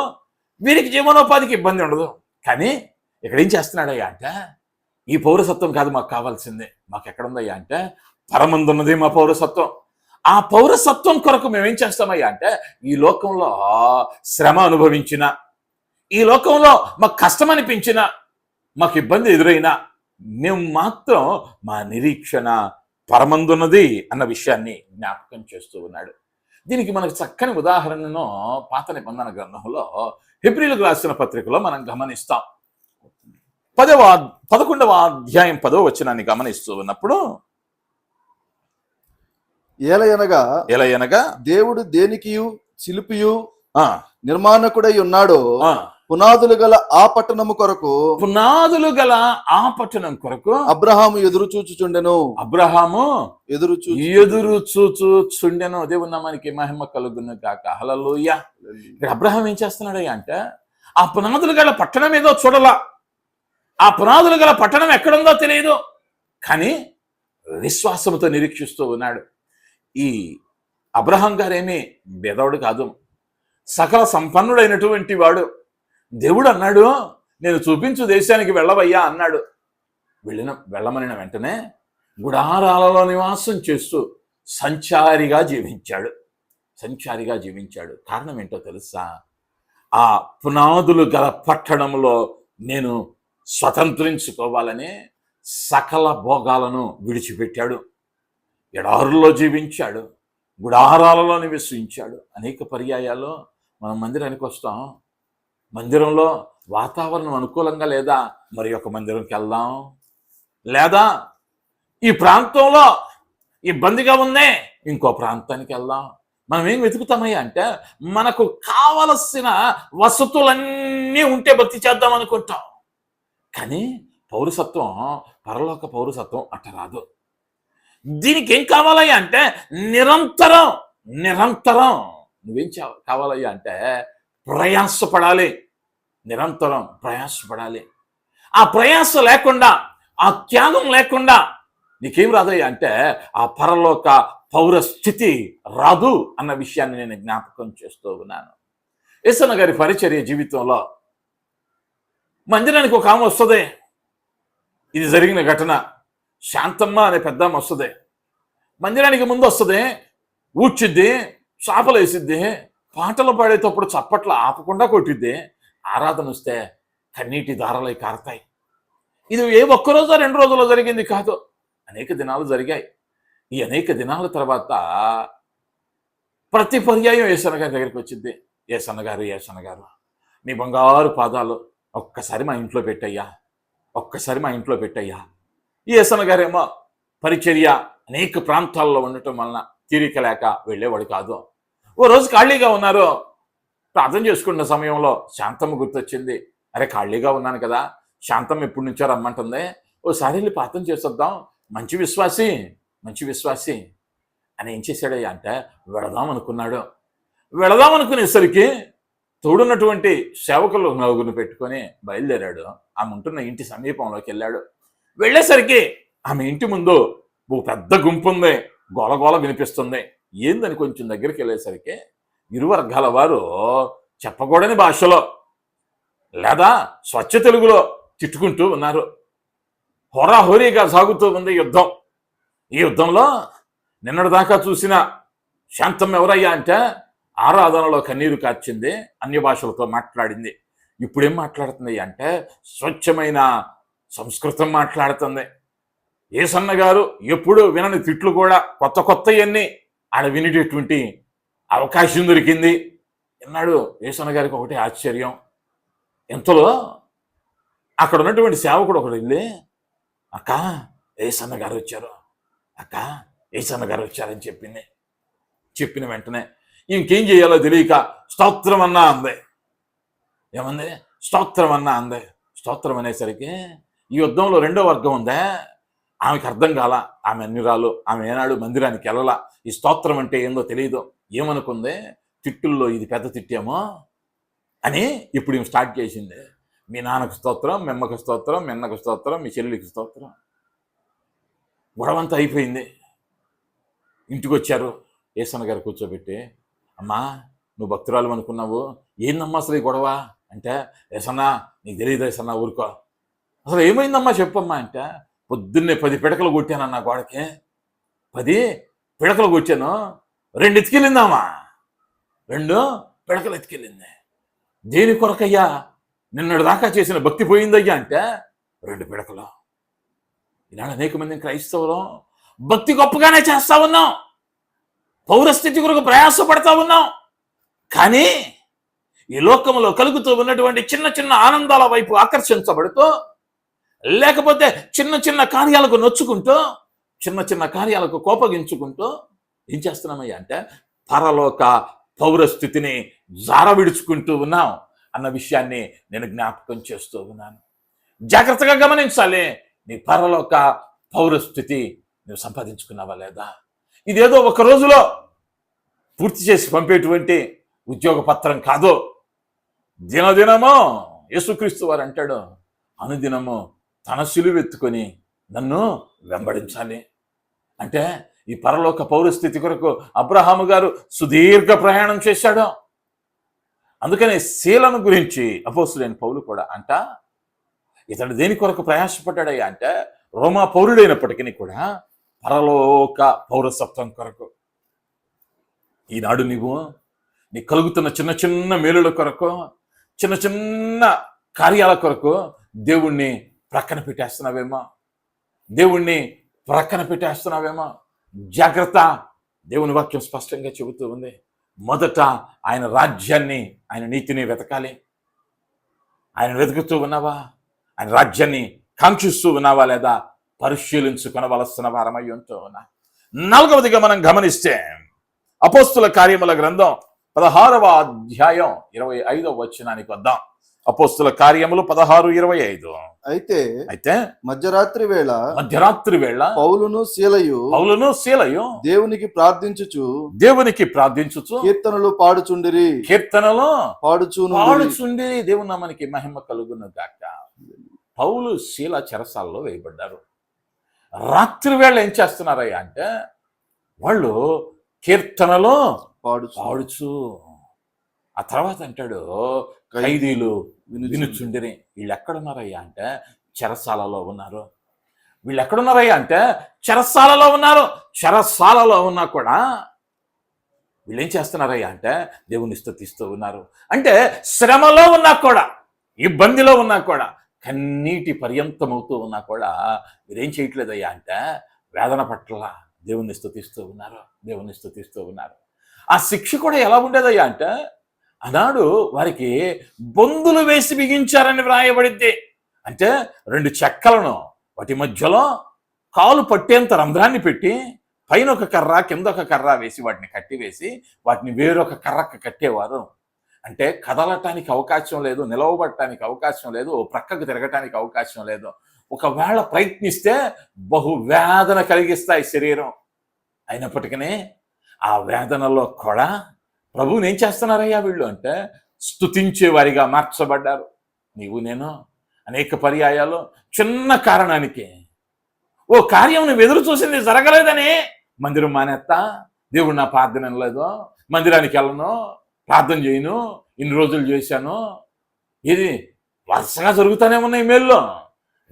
వీరికి జీవనోపాధికి ఇబ్బంది ఉండదు. కానీ ఇక్కడ ఏం చేస్తున్నాడయ్యా అంటే ఈ పౌరసత్వం కాదు మాకు కావాల్సిందే, మాకు ఎక్కడుందయ్యా అంటే పరమందున్నది మా పౌరసత్వం. ఆ పౌరసత్వం కొరకు మేమేం చేస్తామయ్యా అంటే ఈ లోకంలో శ్రమ అనుభవించిన, ఈ లోకంలో మాకు కష్టం అనిపించిన, మాకు ఇబ్బంది ఎదురైనా మేము మాత్రం మా నిరీక్షణ పరమందున్నది అన్న విషయాన్ని జ్ఞాపకం చేస్తూ ఉన్నాడు. దీనికి మనకు చక్కని ఉదాహరణను పాత నిబంధన గ్రంథంలో హెబ్రీయులకు రాసిన పత్రికలో మనం గమనిస్తాం. 11వ అధ్యాయం 10వ వచనాన్ని గమనిస్తూ ఉన్నప్పుడు, ఏలయనగా దేవుడు దేనికియు శిల్పియు నిర్మాణకుడై ఉన్నాడో పునాదులు గల ఆ పట్టణం కొరకు అబ్రహాము ఎదురు చూచుచుండెను. దేవుని నామానికి మహిమ కలుగును గాక. హల్లెలూయా. ఇక్కడ అబ్రహాం ఏం చేస్తున్నాడయ్యా అంటే ఆ పునాదులు గల పట్టణం ఏదో చూడాల, ఆ పునాదులు గల పట్టణం ఎక్కడుందో తెలియదు, కానీ విశ్వాసంతో నిరీక్షిస్తూ ఉన్నాడు. ఈ అబ్రహాం గారేమీ బెదవుడు కాదు, సకల సంపన్నుడైనటువంటి వాడు. దేవుడు అన్నాడు, నేను చూపించు దేశానికి వెళ్ళవయ్యా అన్నాడు. వెళ్ళమనిన వెంటనే గుడారాలలో నివాసం చేస్తూ సంచారిగా జీవించాడు. కారణం ఏంటో తెలుసా? ఆ పునాదులు గల పట్టణంలో నేను స్వతంత్రించుకోవాలని సకల భోగాలను విడిచిపెట్టాడు. ఎడారుల్లో జీవించాడు, గుడారాలలో నివసించాడు. అనేక పర్యాయాలు మనం మందిరానికి వస్తాం, మందిరంలో వాతావరణం అనుకూలంగా లేదా, మరి ఒక మందిరంకి వెళ్దాం, లేదా ఈ ప్రాంతంలో ఇబ్బందిగా ఉందే ఇంకో ప్రాంతానికి వెళ్దాం. మనం ఏం వెతుకుతామయ్యా అంటే మనకు కావలసిన వసతులన్నీ ఉంటే భక్తి చేద్దాం అనుకుంటాం. కానీ పౌరసత్వం, పరలోక పౌరసత్వం అట్ట రాదు. దీనికి ఏం కావాలయ్యా అంటే నిరంతరం నిరంతరం నువ్వేం కావాలయ్యా అంటే ప్రయాసపడాలి, నిరంతరం ప్రయాసపడాలి. ఆ ప్రయాస లేకుండా, ఆ త్యాగం లేకుండా నీకేం రాదయ్యా అంటే ఆ పరలోక పౌర స్థితి రాదు అన్న విషయాన్ని నేను జ్ఞాపకం చేస్తూ ఉన్నాను. యేసన్న గారి పరిచర్య జీవితంలో మందిరానికి ఒక ఆమె వస్తుంది. ఇది జరిగిన ఘటన. శాంతమ్మ అనే పెద్దమ్మ వస్తుంది. మందిరానికి ముందు వస్తుంది, ఊడ్చిద్ది, చాపలు వేసిద్ది, పాటలు పాడేటప్పుడు చప్పట్లు ఆపకుండా కొట్టిద్ది. ఆరాధన వస్తే కన్నీటి దారాలై కారతాయి. ఇది ఏ ఒక్కరోజు 2 రోజుల్లో జరిగింది కాదు, అనేక దినాలు జరిగాయి. ఈ అనేక దినాల తర్వాత ప్రతి పర్యాయం యేసన్న గారి దగ్గరికి వచ్చింది. యేసన్న గారు నీ బంగారు పాదాలు ఒక్కసారి మా ఇంట్లో పెట్టయ్యా, ఒక్కసారి మా ఇంట్లో పెట్టయ్యా. ఈ యేసన్న గారేమో పరిచర్య అనేక ప్రాంతాల్లో ఉండటం వలన తీరిక లేక వెళ్ళేవాడు కాదు. ఓ రోజు ఖాళీగా ఉన్నారు, ప్రార్థన చేసుకున్న సమయంలో శాంతమ్మ గుర్తొచ్చింది. అరే ఖాళీగా ఉన్నాను కదా, శాంతమ్మ ఎప్పటి నుంచో రమ్మంటుంది, ఓసారి వెళ్ళి ప్రార్థన చేసొద్దాం, మంచి విశ్వాసి అని ఏం చేశాడయ్యా అంటే వెళదాం అనుకునేసరికి తోడున్నటువంటి సేవకులు నలుగురిని పెట్టుకొని బయలుదేరాడు. ఆమె ఉంటున్న ఇంటి సమీపంలోకి వెళ్ళాడు. వెళ్ళేసరికి ఆమె ఇంటి ముందు ఓ పెద్ద గుంపు ఉంది, గోలగోల వినిపిస్తుంది. ఏందని కొంచెం దగ్గరికి వెళ్ళేసరికి ఇరు వర్గాల వారు చెప్పకూడని భాషలో లేదా స్వచ్ఛ తెలుగులో తిట్టుకుంటూ ఉన్నారు. హోరాహోరీగా సాగుతూ ఉంది యుద్ధం. ఈ యుద్ధంలో నిన్నటి దాకా చూసిన శాంతం ఎవరయ్యా అంటే ఆరాధనలో కన్నీరు కార్చింది, అన్య భాషలతో మాట్లాడింది. ఇప్పుడేం మాట్లాడుతుంది అంటే స్వచ్ఛమైన సంస్కృతం మాట్లాడుతుంది. యేసన్న గారు ఎప్పుడు వినని తిట్లు కూడా కొత్తవన్నీ ఆడ వినేటటువంటి అవకాశం దొరికింది అన్నాడు. యేసన్న గారికి ఒకటే ఆశ్చర్యం. ఎంతలో అక్కడ ఉన్నటువంటి సేవకుడు ఒకడు వెళ్ళి, అక్క యేసన్న గారు వచ్చారని చెప్పింది. చెప్పిన వెంటనే ఇంకేం చేయాలో తెలియక స్తోత్రం అన్నా అంది. ఏమంది? స్తోత్రం అన్నా అంది. స్తోత్రం అనేసరికి ఈ యుద్ధంలో 2వ వర్గం ఉందే, ఆమెకు అర్థం కాల. ఆమె అన్యురాలు, ఆమె ఏనాడు మందిరానికి వెళ్ళలా. ఈ స్తోత్రం అంటే ఏందో తెలియదు. ఏమనుకుంది, తిట్టుల్లో ఇది పెద్ద తిట్టేమో అని ఇప్పుడు ఈమె స్టార్ట్ చేసింది. మీ నాన్నకు స్తోత్రం, మీ అమ్మకు స్తోత్రం, మీ అన్నకు స్తోత్రం, మీ చెల్లికి స్తోత్రం. గొడవంతా అయిపోయింది. ఇంటికి వచ్చారు. యేసన్న గారు కూర్చోబెట్టి, అమ్మా నువ్వు భక్తురాలు అనుకున్నావు, ఏందమ్మా అసలు ఈ గొడవ అంటే, యేసన్న నీకు తెలియదు యేసన్న, ఊరుకో, అసలు ఏమైందమ్మా చెప్పమ్మా అంటే, పొద్దున్నే 10 పిడకలు కొట్టానన్నా గోడకి, 10 పిడకలు కొట్టాను, 2 ఎత్తుకెళ్ళిందామా, 2 పిడకలు ఎత్తుకెళ్ళింది. దేని కొరకయ్యా? నిన్నటి దాకా చేసిన భక్తి పోయిందయ్యా అంటే 2 పిడకలు. ఈనాడు అనేక మంది క్రైస్తవులు భక్తి గొప్పగానే చేస్తా ఉన్నాం, పౌరస్థితి కొరకు ప్రయాసపడతా ఉన్నాం. కానీ ఈ లోకంలో కలుగుతూ ఉన్నటువంటి చిన్న చిన్న ఆనందాల వైపు ఆకర్షించబడుతూ, లేకపోతే చిన్న చిన్న కార్యాలకు నొచ్చుకుంటూ, చిన్న చిన్న కార్యాలకు కోపగించుకుంటూ ఏం చేస్తున్నామయ్యా అంటే పరలోక పౌరస్థితిని జారవిడుచుకుంటూ ఉన్నాం అన్న విషయాన్ని నేను జ్ఞాపకం చేస్తూ ఉన్నాను. జాగ్రత్తగా గమనించాలి. నీ పరలోక పౌరస్థితి నువ్వు సంపాదించుకున్నావా లేదా? ఇదేదో ఒక రోజులో పూర్తి చేసి పంపేటువంటి ఉద్యోగ పత్రం కాదు. దినదినమో యేసుక్రీస్తు వారు అంటాడు, అనుదినము తన సిలువెత్తుకొని నన్ను వెంబడించాలి. అంటే ఈ పరలోక పౌరస్థితి కొరకు అబ్రహాము గారు సుదీర్ఘ ప్రయాణం చేశాడు. అందుకనే శీలను గురించి అపోస్తులైన పౌలు కూడా అంట, ఇతడు దేని కొరకు ప్రయాసపడ్డాడయ్యా అంటే రోమా పౌరుడైనప్పటికీ కూడా పరలోక పౌరసత్వం కొరకు. ఈనాడు నీ కలుగుతున్న చిన్న చిన్న మేలుల కొరకు, చిన్న కార్యాల కొరకు దేవుణ్ణి ప్రక్కన పెట్టేస్తున్నావేమో. దేవుణ్ణి ప్రక్కన పెట్టేస్తున్నావేమో. జాగ్రత్త. దేవుని వాక్యం స్పష్టంగా చెబుతూ ఉంది, మొదట ఆయన రాజ్యాన్ని, ఆయన నీతిని వెతకాలి. ఆయన వెతుకుతూ ఉన్నావా? ఆయన రాజ్యాన్ని కాంక్షిస్తూ ఉన్నావా లేదా? పరిశీలించుకొనవలసిన వారమై ఉంటూ ఉన్నా. 4వదిగా మనం గమనిస్తే అపోస్తుల కార్యముల గ్రంథం 16వ అధ్యాయం 25వ వచనానికి వద్దాం. అపోస్తుల కార్యములు 16:25. అయితే మధ్యరాత్రి వేళ పౌలును శీలయు దేవునికి ప్రార్థించుచు కీర్తనలు పాడుచుండిరి. దేవుని నామానికి మహిమ కలుగును గాక. పౌలు శీల చెరసాలలో వేయబడ్డారు. రాత్రి వేళ ఏం చేస్తున్నారయ్యా అంటే వాళ్ళు కీర్తనలో పాడుచు. ఆ తర్వాత అంటాడు, ఖైదీలు వినుచుండిరి. వీళ్ళు ఎక్కడున్నారయ్యా అంటే చెరసాలలో ఉన్నారు. వీళ్ళు ఎక్కడున్నారయ్యా అంటే చెరసాలలో ఉన్నారు. చెరసాలలో ఉన్నా కూడా వీళ్ళు ఏం చేస్తున్నారయ్యా అంటే దేవుని స్తుతిస్తూ ఉన్నారు. అంటే శ్రమలో ఉన్నా కూడా, ఇబ్బందిలో ఉన్నా కూడా, కన్నీటి పర్యంతమవుతూ ఉన్నా కూడా వీరేం చేయట్లేదయ్యా అంటే వేదన పట్ల దేవుని స్తుతిస్తూ ఉన్నారు. ఆ శిక్ష కూడా ఎలా ఉండేదయ్యా అంటే ఆనాడు వారికి బొందులు వేసి బిగించారని వ్రాయబడింది. అంటే 2 చెక్కలను వాటి మధ్యలో కాలు పట్టేంత రంధ్రాన్ని పెట్టి పైన ఒక కర్ర కింద ఒక కర్ర వేసి వాటిని కట్టివేసి వాటిని వేరొక కర్రకు కట్టేవారు. అంటే కదలటానికి అవకాశం లేదు, నిలవబడటానికి అవకాశం లేదు, ప్రక్కకు తిరగటానికి అవకాశం లేదు. ఒకవేళ ప్రయత్నిస్తే బహు వేదన కలిగిస్తాయి శరీరం. అయినప్పటికీ ఆ వేదనలో కూడా ప్రభువుని ఏం చేస్తున్నారయ్యా వీళ్ళు అంటే స్తుతించే వారిగా మార్చబడ్డారు. నీవు నేను అనేక పర్యాయాలు చిన్న కారణానికి ఓ కార్యం నువ్వు ఎదురు చూసింది జరగలేదని మందిరం మానేస్తా, దేవుడు నా ప్రార్థన వినలేదు, మందిరానికి వెళ్ళను, ప్రార్థన చేయను, ఇన్ని రోజులు చేశాను. ఇది వరుసగా జరుగుతూనే ఉన్నాయి మేళ్ళు,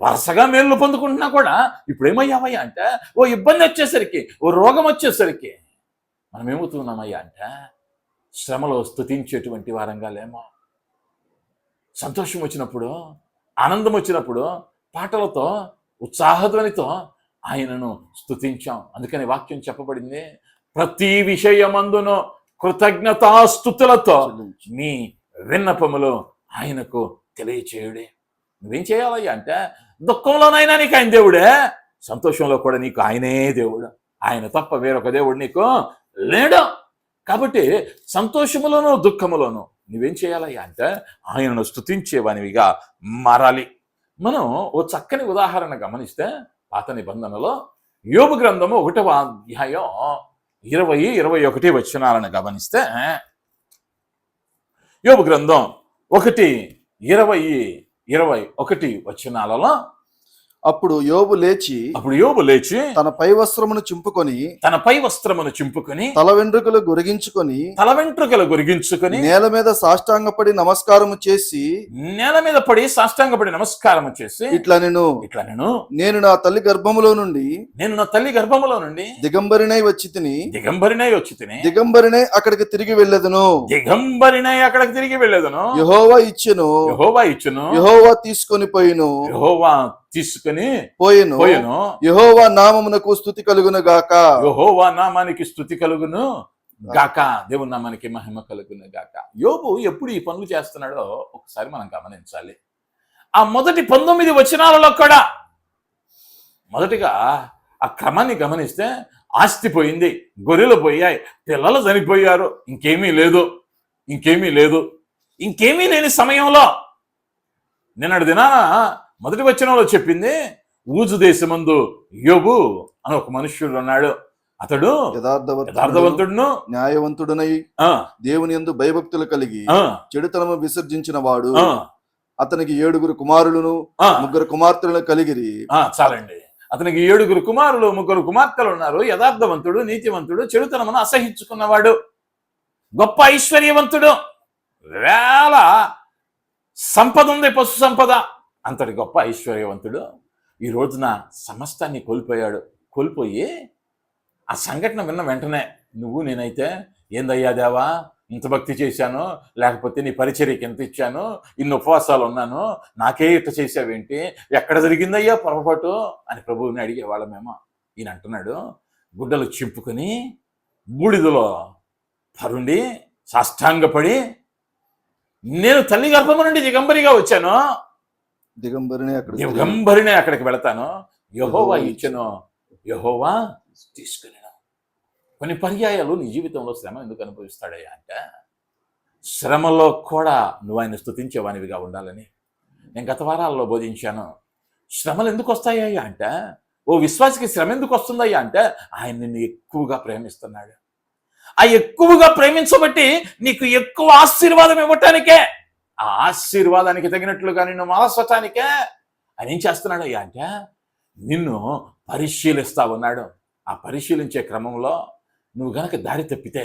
వరుసగా మేళ్ళు పొందుకుంటున్నా కూడా ఇప్పుడు ఏమయ్యావయ్యా అంటే ఓ ఇబ్బంది వచ్చేసరికి, ఓ రోగం వచ్చేసరికి మనం ఏమవుతున్నామయ్యా అంటే శ్రమలో స్తుతించేటువంటి వారంగా లేమో. సంతోషం వచ్చినప్పుడు, ఆనందం వచ్చినప్పుడు పాటలతో, ఉత్సాహధ్వనితో ఆయనను స్తుతించాం. అందుకని వాక్యం చెప్పబడింది, ప్రతి విషయమందును కృతజ్ఞతాస్తుతులతో మీ విన్నపములు ఆయనకు తెలియచేయుడే. నువ్వేం చేయాలయ్యా అంటే దుఃఖంలోనైనా నీకు ఆయన దేవుడే, సంతోషంలో కూడా నీకు ఆయనే దేవుడు. ఆయన తప్ప వేరొక దేవుడు నీకు లేడు. కాబట్టి సంతోషములోనూ దుఃఖములోనూ నువ్వేం చేయాలయ్యా అంటే ఆయనను స్తుతించేవానివిగా మారాలి. మనం ఓ చక్కని ఉదాహరణ గమనిస్తే పాత నిబంధనలో యోబు గ్రంథము 1వ అధ్యాయం 20-21 వచనాలను గమనిస్తే యోబు గ్రంథం 1:20-21 వచనాలలో అప్పుడు యోబు లేచి తన పై వస్త్రమును చింపుకొని తల వెంట్రుకలు గొరిగించుకొని నేల మీద సాష్టాంగపడి నమస్కారము చేసి ఇట్లా నేను నా తల్లి గర్భములో నుండి దిగంబరినై వచ్చి తిని దిగంబరినై అక్కడికి తిరిగి వెళ్ళెదను. యెహోవా ఇచ్చెను, యెహోవా తీసుకొని పోయిను, యెహోవా నామమునకు స్తుతి కలుగును గాక. దేవుని నామానికి మహిమ కలుగును గాక. యోబు ఎప్పుడు ఈ పనులు చేస్తున్నాడో ఒకసారి మనం గమనించాలి. ఆ మొదటి 19 వచనాలలో కూడా మొదటిగా ఆ క్రమాన్ని గమనిస్తే ఆస్తి పోయింది, గొర్రెలు పోయాయి, పిల్లలు చనిపోయారు, ఇంకేమీ లేని సమయంలో నిన్నటి దినాన మొదటి వచనంలో చెప్పింది, ఊజు దేశమందు యోబు అని ఒక మనుష్యుడు ఉన్నాడు. అతడు యథార్థవంతుడును న్యాయవంతుడునై దేవుని యందు భయభక్తులు కలిగి చెడుతనము విసర్జించిన వాడు. అతనికి 7 కుమారులను 3 కుమార్తెలను కలిగిరి. చాలండి. అతనికి 7 కుమారులు 3 కుమార్తెలు ఉన్నారు. యథార్థవంతుడు, నీతివంతుడు, చెడుతనమును అసహించుకున్నవాడు, గొప్ప ఐశ్వర్యవంతుడు, వేల సంపద ఉంది, పశు సంపద, అంతటి గొప్ప ఐశ్వర్యవంతుడు ఈ రోజున సమస్తాన్ని కోల్పోయి ఆ సంఘటన విన్న వెంటనే నువ్వు నేనైతే ఏందయ్యా దేవా ఇంత భక్తి చేశాను, లేకపోతే నీ పరిచర్యకి ఎంత ఇచ్చాను, ఇన్ని ఉపవాసాలు ఉన్నాను, నాకే ఇట్ట చేసావేంటి, ఎక్కడ జరిగిందయ్యా పొరపాటు అని ప్రభువుని అడిగేవాళ్ళమేమో. ఈయన అంటున్నాడు, గుడ్డలు చింపుకొని బూడిదలో పరుండి సాష్టాంగపడి, నేను తల్లి గర్భము నుండి దిగంబరిగా వచ్చాను, దిగంబరినే అక్కడికి వెళతాను, యెహోవా ఇచ్చెను, యెహోవా తీసుకుని. కొన్ని పర్యాయాలు నీ జీవితంలో శ్రమ ఎందుకు అనుభవిస్తాడయ్యా అంటే, శ్రమలో కూడా నువ్వు ఆయన స్తుతించేవానివిగా ఉండాలని. నేను గత వారాల్లో బోధించాను. శ్రమలు ఎందుకు వస్తాయ్యా అంటే, ఓ విశ్వాసికి శ్రమ ఎందుకు వస్తుందయ్యా అంటే, ఆయన నిన్ను ఎక్కువగా ప్రేమిస్తున్నాడు. ఆ ఎక్కువగా ప్రేమించబట్టి నీకు ఎక్కువ ఆశీర్వాదం ఇవ్వటానికే, ఆ ఆశీర్వాదానికి తగినట్లుగా నిన్ను మార్చటానికే ఆయన ఏం చేస్తున్నాడయ్యా అంటే, నిన్ను పరిశీలిస్తా ఉన్నాడు. ఆ పరిశీలించే క్రమంలో నువ్వు గనక దారి తప్పితే,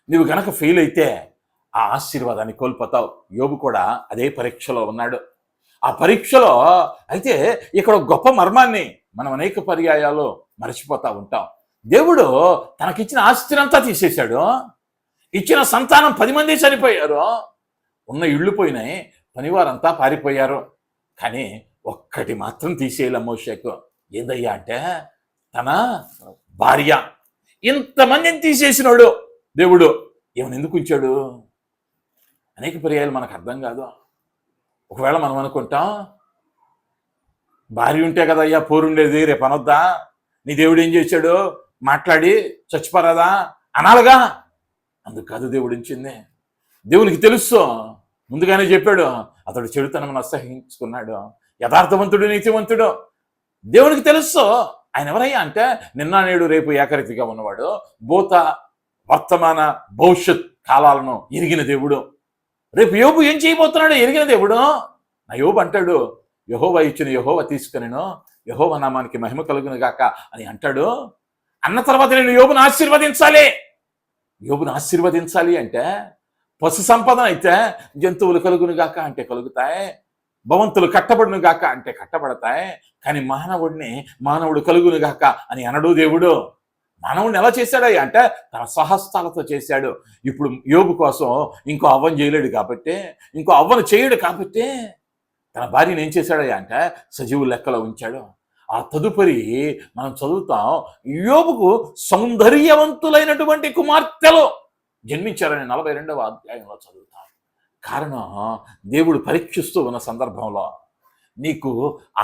నువ్వు గనక ఫెయిల్ అయితే ఆ ఆశీర్వాదాన్ని కోల్పోతావు. యోబు కూడా అదే పరీక్షలో ఉన్నాడు. ఆ పరీక్షలో అయితే ఇక్కడ గొప్ప మర్మాన్ని మనం అనేక పర్యాయాలు మరచిపోతా ఉంటాం. దేవుడు తనకిచ్చిన ఆస్తినంతా తీసేశాడు, ఇచ్చిన సంతానం 10 మంది చనిపోయారు, ఉన్న ఇళ్ళు పోయినాయి, పనివారంతా పారిపోయారు. కానీ ఒక్కటి మాత్రం తీసేయాల మోషేకు. ఏందయ్యా అంటే, తన భార్య. ఇంతమందిని తీసేసినాడు దేవుడు, ఏమని ఎందుకు ఉంచాడు? అనేక పర్యాయాలు మనకు అర్థం కాదు. ఒకవేళ మనం అనుకుంటాం, భార్య ఉంటే కదయ్యా పోరుండేది, రేపు అనొద్దా, నీ దేవుడు ఏం చేశాడు, మాట్లాడి చచ్చిపోరాదా అనాలిగా. అందుకు కాదు దేవుడు ఉంచింది. దేవునికి తెలుసు, ముందుగానే చెప్పాడు, అతడు చెడుతనమును అసహించుకున్నాడు, యథార్థవంతుడు నీతివంతుడు. దేవునికి తెలుసు ఆయన ఎవరయ్యా అంటే, నిన్న నేడు రేపు ఏకరీతిగా ఉన్నవాడు, భూత వర్తమాన భవిష్యత్ కాలాలను ఎరిగిన దేవుడు. రేపు యోబు ఏం చేయబోతున్నాడో ఎరిగిన దేవుడు. నా యోబు అంటాడు, యెహోవా ఇచ్చిన యెహోవా తీసుకునేను, యెహోవా నామానికి మహిమ కలుగును గాక అని అంటాడు. అన్న తర్వాత నేను యోబును ఆశీర్వదించాలి. యోబును ఆశీర్వదించాలి అంటే, పశు సంపద అయితే జంతువులు కలుగును గాక అంటే కలుగుతాయి, భవంతులు కట్టబడును గాక అంటే కట్టబడతాయి. కానీ మానవుడు కలుగును గాక అని అనడు దేవుడు. మానవుడిని ఎలా చేశాడయ్యా అంటే, తన స్వహస్తాలతో చేశాడు. ఇప్పుడు యోబు కోసం ఇంకో అవ్వను చేయలేడు కాబట్టి, ఇంకో అవ్వను చేయడు కాబట్టి, తన భార్యను ఏం చేశాడయ్యా అంటే సజీవు లెక్కలో ఉంచాడు. ఆ తదుపరి మనం చదువుతాం, యోబుకు సౌందర్యవంతులైనటువంటి కుమార్తెలు జన్మించారని 42వ అధ్యాయంలో చదువుతాం. కారణం, దేవుడు పరీక్షిస్తూ ఉన్న సందర్భంలో నీకు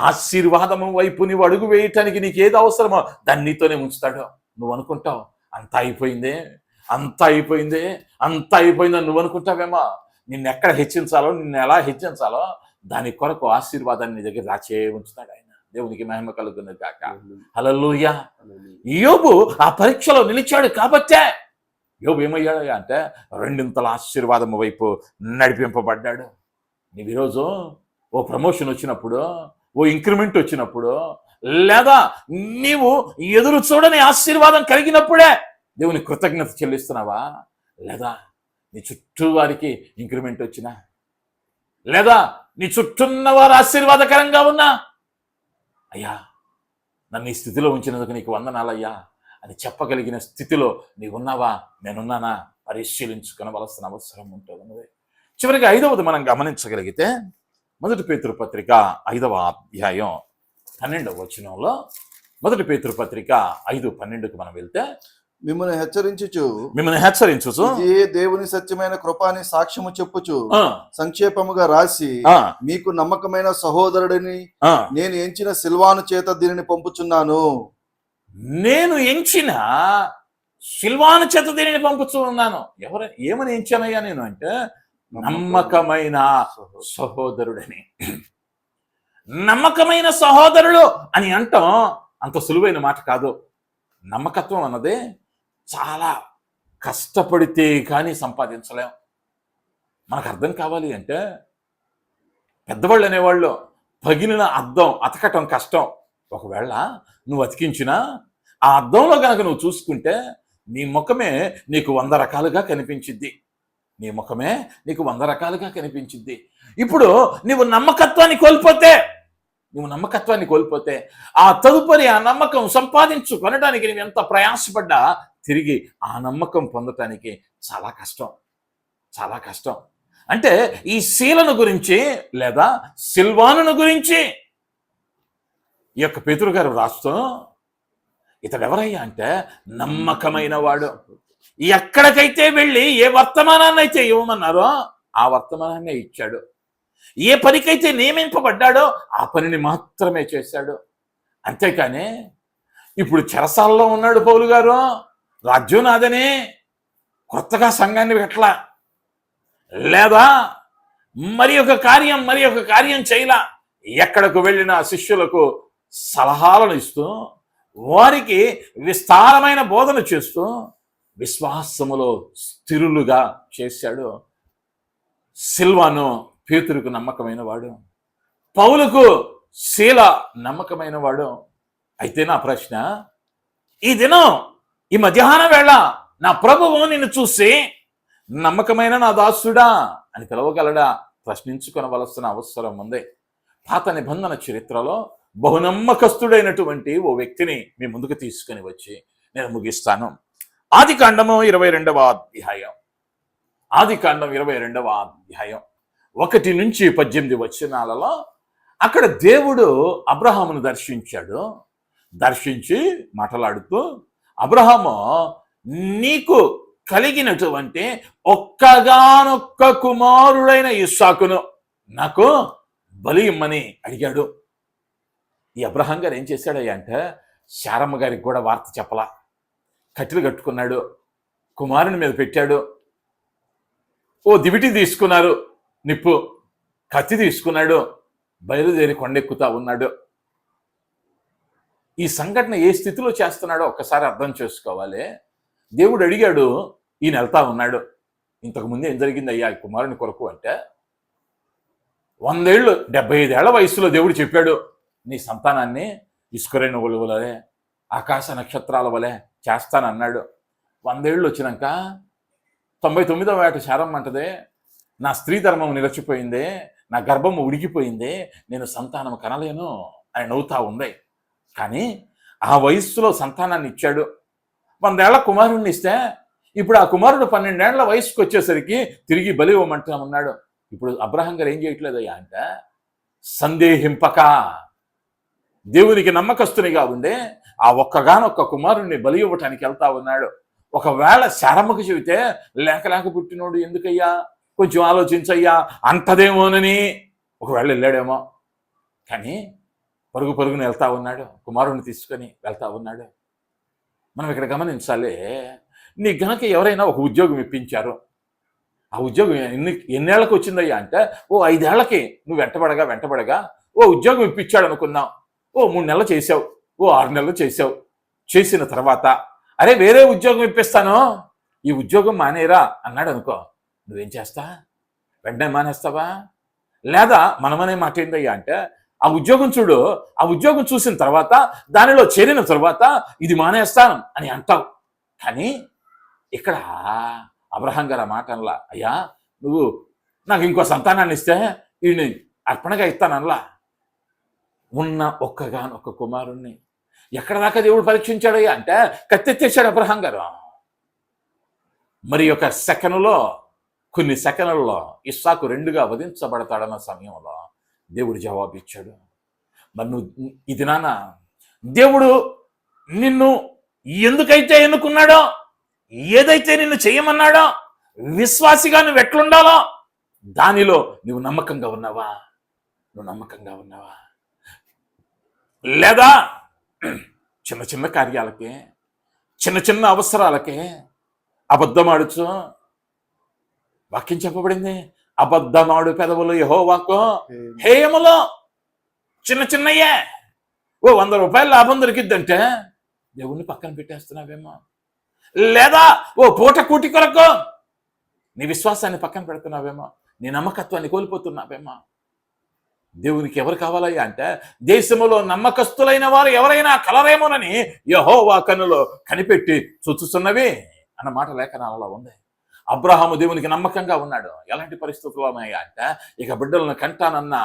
ఆశీర్వాదము వైపు నీవు అడుగు వేయటానికి నీకు ఏది అవసరమో దాన్ని నీతోనే ఉంచుతాడు. నువ్వు అనుకుంటావు అంతా అయిపోయింది, అంతా అయిపోయింది, అంతా అయిపోయిందని నువ్వు అనుకుంటావేమో. నిన్ను ఎక్కడ హెచ్చించాలో, నిన్ను ఎలా హెచ్చించాలో దాని కొరకు ఆశీర్వాదాన్ని నీ దగ్గర దాచే ఉంచుతాడు ఆయన. దేవునికి మహిమ కలుగును గాక. హల్లెలూయా. యోబు ఆ పరీక్షలో నిలిచాడు కాబట్టే యోబు ఏమయ్యాడు అంటే, 2 ఆశీర్వాదం వైపు నడిపింపబడ్డాడు. నీవు ఈరోజు ఓ ప్రమోషన్ వచ్చినప్పుడు, ఓ ఇంక్రిమెంట్ వచ్చినప్పుడు, లేదా నీవు ఎదురు చూడని ఆశీర్వాదం కలిగినప్పుడే దేవుని కృతజ్ఞత చెల్లిస్తున్నావా? లేదా నీ చుట్టూ వారికి ఇంక్రిమెంట్ వచ్చినా, లేదా నీ చుట్టూన్న వారు ఆశీర్వాదకరంగా ఉన్నా, అయ్యా నన్ను ఈ స్థితిలో ఉంచినందుకు నీకు వందనాలయ్యా అని చెప్పగలిగిన స్థితిలో నీవున్నావా, నేనున్నానా పరిశీలించుకొనవలసిన అవసరం ఉంటుంది. చివరిగా 5వది మనం గమనించగలిగితే, 1 పేతురు పత్రిక 5వ అధ్యాయం 12వ వచనంలో, 1 పేతురు పత్రిక 5:12కు మనం వెళ్తే, మిమ్మల్ని హెచ్చరించుచు ఏ దేవుని సత్యమైన కృపాని సాక్ష్యము చెప్పుచు సంక్షేపముగా రాసి మీకు నమ్మకమైన సహోదరుడిని నేను ఎంచిన సిల్వాను చేత దీనిని పంపుచున్నాను. నేను ఎంచిన సిల్వాను చేత దీనిని పంపుచున్నాను. ఏమని ఎంచానయ్యా నేను అంటే, నమ్మకమైన సహోదరుడని. నమ్మకమైన సహోదరుడు అని అంటాం అంత సులువైన మాట కాదు. నమ్మకత్వం అన్నది చాలా కష్టపడితే కానీ సంపాదించలేం. మనకు అర్థం కావాలి అంటే, పెద్దవాళ్ళు అనేవాళ్ళు పగిలిన అద్దం అతకటం కష్టం. ఒకవేళ నువ్వు అతికించినా ఆ అద్దంలో కనుక నువ్వు చూసుకుంటే నీ ముఖమే నీకు 100 రకాలుగా కనిపించిద్ది. నీ ముఖమే నీకు 100 రకాలుగా కనిపించిద్ది. ఇప్పుడు నువ్వు నమ్మకత్వాన్ని కోల్పోతే ఆ తదుపరి ఆ నమ్మకం సంపాదించుకొనడానికి నువ్వు ఎంత ప్రయాసపడ్డా తిరిగి ఆ నమ్మకం పొందటానికి చాలా కష్టం. చాలా కష్టం. అంటే ఈ శీలను గురించి లేదా సిల్వానును గురించి ఈ యొక్క పేతురు గారు రాస్తూ, ఇతడు ఎవరయ్యా అంటే నమ్మకమైన వాడు. ఎక్కడికైతే వెళ్ళి ఏ వర్తమానాన్ని అయితే ఇవ్వమన్నారో ఆ వర్తమానాన్ని ఇచ్చాడు. ఏ పనికైతే నియమింపబడ్డాడో ఆ పనిని మాత్రమే చేశాడు. అంతేకాని ఇప్పుడు చెరసాలలో ఉన్నాడు పౌలు గారు, రాజ్యం నాదని కొత్తగా సంఘాన్ని పెట్టలా, లేదా మరి ఒక కార్యం చేయలా. ఎక్కడకు వెళ్ళిన శిష్యులకు సలహాలను ఇస్తూ వారికి విస్తారమైన బోధన చేస్తూ విశ్వాసములో స్థిరులుగా చేశాడు. సిల్వాను పేతురుకు నమ్మకమైన వాడు, పౌలుకు శీల నమ్మకమైన వాడు. అయితే నా ప్రశ్న, ఈ దినం ఈ మధ్యాహ్నం వేళ నా ప్రభువు నిన్ను చూసి నమ్మకమైన నా దాసుడా అని పిలవగలడా? ప్రశ్నించుకొనవలసిన అవసరం ఉంది. పాత నిబంధన చరిత్రలో బహునమ్మకస్తుడైనటువంటి ఓ వ్యక్తిని మీ ముందుకు తీసుకుని వచ్చి నేను ముగిస్తాను. ఆదికాండము 22వ అధ్యాయం, ఆదికాండం 22వ అధ్యాయం 1 నుంచి 18 వచనాలలో అక్కడ దేవుడు అబ్రహామును దర్శించాడు. దర్శించి మాట్లాడుతూ, అబ్రహాము, నీకు కలిగినటువంటి ఒక్కగానొక్క కుమారుడైన ఇస్సాకును నాకు బలి ఇమ్మని అడిగాడు. ఈ అబ్రహాం గారు ఏం చేశాడయ్యా అంటే శారమ్మ గారికి కూడా వార్త చెప్పలా. కట్టెలు కట్టుకున్నాడు, కుమారుని మీద పెట్టాడు. ఓ దివిటి తీసుకున్నారు, నిప్పు కత్తి తీసుకున్నాడు, బయలుదేరి కొండెక్కుతా ఉన్నాడు. ఈ సంఘటన ఏ స్థితిలో చేస్తున్నాడో ఒక్కసారి అర్థం చేసుకోవాలి. దేవుడు అడిగాడు, ఈయన వెళ్తా ఉన్నాడు. ఇంతకుముందు ఏం జరిగింది అయ్యా ఈ కుమారుని కొరకు అంటే, 100 ఏళ్ళు 75 ఏళ్ల వయసులో దేవుడు చెప్పాడు, నీ సంతానాన్ని ఇసుకరేణువుల వలె ఆకాశ నక్షత్రాల వలె చేస్తానన్నాడు. 100 ఏళ్ళు వచ్చినాక 99వ ఏట శారమ్మ అంటదే, నా స్త్రీ ధర్మం నిలచిపోయింది, నా గర్భము ఉడికిపోయింది, నేను సంతానం కనలేను అని నవ్వుతా ఉంది. కానీ ఆ వయస్సులో సంతానాన్ని ఇచ్చాడు. 100 ఏళ్ల కుమారుణ్ణి ఇస్తే ఇప్పుడు ఆ కుమారుడు 12 ఏళ్ల వయసుకు వచ్చేసరికి తిరిగి బలి ఇవ్వమంటా ఉన్నాడు. ఇప్పుడు అబ్రహాం గారు ఏం చేయట్లేదయ్యా అంటే సందేహింపక దేవునికి నమ్మకస్తునిగా ఉండే ఆ ఒక్కగానొక్క కుమారుణ్ణి బలి ఇవ్వటానికి వెళ్తా ఉన్నాడు. ఒకవేళ శారమ్మకు చెబితే లేక పుట్టినోడు ఎందుకయ్యా, కొంచెం ఆలోచించయ్యా అంటదేమోనని ఒకవేళ వెళ్ళాడేమో. కానీ పరుగున వెళ్తా ఉన్నాడు, కుమారుణ్ణి తీసుకొని వెళ్తా ఉన్నాడు. మనం ఇక్కడ గమనించాలి, నీ గనక ఎవరైనా ఒక ఉద్యోగం ఇప్పించారు, ఆ ఉద్యోగం ఎన్నేళ్లకు వచ్చిందయ్యా అంటే ఓ 5 ఏళ్లకి నువ్వు వెంటబడగా ఓ ఉద్యోగం ఇప్పించాడు అనుకున్నావు. ఓ 3 నెలలు చేసావు, ఓ 6 నెలలు చేసావు. చేసిన తర్వాత అరే వేరే ఉద్యోగం ఇప్పిస్తాను, ఈ ఉద్యోగం మానేరా అన్నాడు అనుకో, నువ్వేం చేస్తా? వెంటనే మానేస్తావా? లేదా మనమనే మాట ఏందయ్యా అంటే ఆ ఉద్యోగం చూడు, ఆ ఉద్యోగం చూసిన తర్వాత దానిలో చేరిన తర్వాత ఇది మానేస్తాను అని అంటావు. కానీ ఇక్కడ అబ్రహాం గారు ఆ మాట అనలా, అయ్యా నువ్వు నాకు ఇంకో సంతానాన్ని ఇస్తే వీడిని అర్పణగా ఇస్తానలా. ఉన్న ఒక్కగానొక్క కుమారుణ్ణి ఎక్కడ దాకా దేవుడు పరీక్షించాడయ్యా అంటే కత్తెత్తేశాడు అబ్రహాం గారు. మరి కొన్ని సెకనుల్లో ఇస్సాకు 2గా వధించబడతాడన్న సమయంలో దేవుడు జవాబు ఇచ్చాడు. మరి నువ్వు ఇది నాన్న దేవుడు నిన్ను ఎందుకైతే ఎన్నుకున్నాడో, ఏదైతే నిన్ను చేయమన్నాడో, విశ్వాసిగా నువ్వు ఎట్లుండాలో దానిలో నువ్వు నమ్మకంగా ఉన్నావా? లేదా చిన్న కార్యాలకి, చిన్న అవసరాలకి అబద్ధమాడుచు, వాక్యం చెప్పబడింది, అబద్ధమాడు పెదవులు యెహోవాకు హేయములో. చిన్నయ్యే ఓ 100 రూపాయలు లాభం దొరికిద్దంటే దేవుణ్ణి పక్కన పెట్టేస్తున్నావేమో, లేదా ఓ పూట కూటి కొరకు నీ విశ్వాసాన్ని పక్కన పెడుతున్నావేమో, నీ నమ్మకత్వాన్ని కోల్పోతున్నావేమో. దేవునికి ఎవరు కావాలయ్యా అంటే దేశంలో నమ్మకస్తులైన వారు ఎవరైనా కలరేమోనని యెహోవా కన్నులో కనిపెట్టి చూచుతున్నవి అన్న మాట లేఖనాలలో ఉంది. అబ్రహాము దేవునికి నమ్మకంగా ఉన్నాడు. ఎలాంటి పరిస్థితులు ఉన్నాయా అంటే ఇక బిడ్డలను కంటానన్న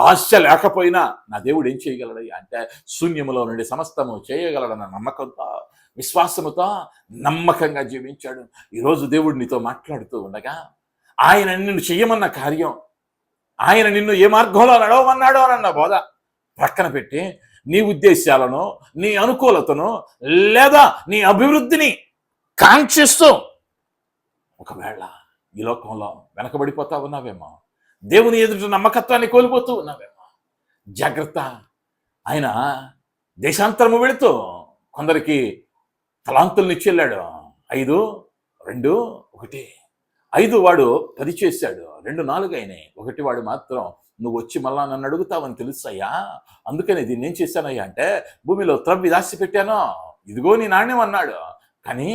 ఆశ లేకపోయినా నా దేవుడు ఏం చేయగలడయ్యా అంటే శూన్యములో నుండి సమస్తము చేయగలడన్న నమ్మకంతో, విశ్వాసముతో నమ్మకంగా జీవించాడు. ఈరోజు దేవుడు నీతో మాట్లాడుతూ ఉండగా ఆయన నిన్ను చెయ్యమన్న కార్యం, ఆయన నిన్ను ఏ మార్గంలో నడవమన్నాడో అన్న బోధ ప్రక్కన పెట్టి నీ ఉద్దేశాలను, నీ అనుకూలతను లేదా నీ అభివృద్ధిని కాంక్షిస్తూ ఒకవేళ ఈ లోకంలో వెనకబడిపోతా ఉన్నావేమో, దేవుని ఎదుట నమ్మకత్వాన్ని కోల్పోతూ ఉన్నావేమో, జాగ్రత్త. ఆయన దేశాంతరము వెళుతూ కొందరికి తలాంతుల్ని ఇచ్చి వెళ్ళాడు. 5, 2, 1. 5 వాడు 10 చేశాడు, 2, 4 అయినాయి. 1 వాడు మాత్రం నువ్వు వచ్చి మళ్ళా నన్ను అడుగుతావని తెలుసయ్యా, అందుకని దీన్ని ఏం చేశానయ్యా అంటే భూమిలో త్రవ్వి దాచి పెట్టాను, ఇదిగో నీ నాణ్యం అన్నాడు. కానీ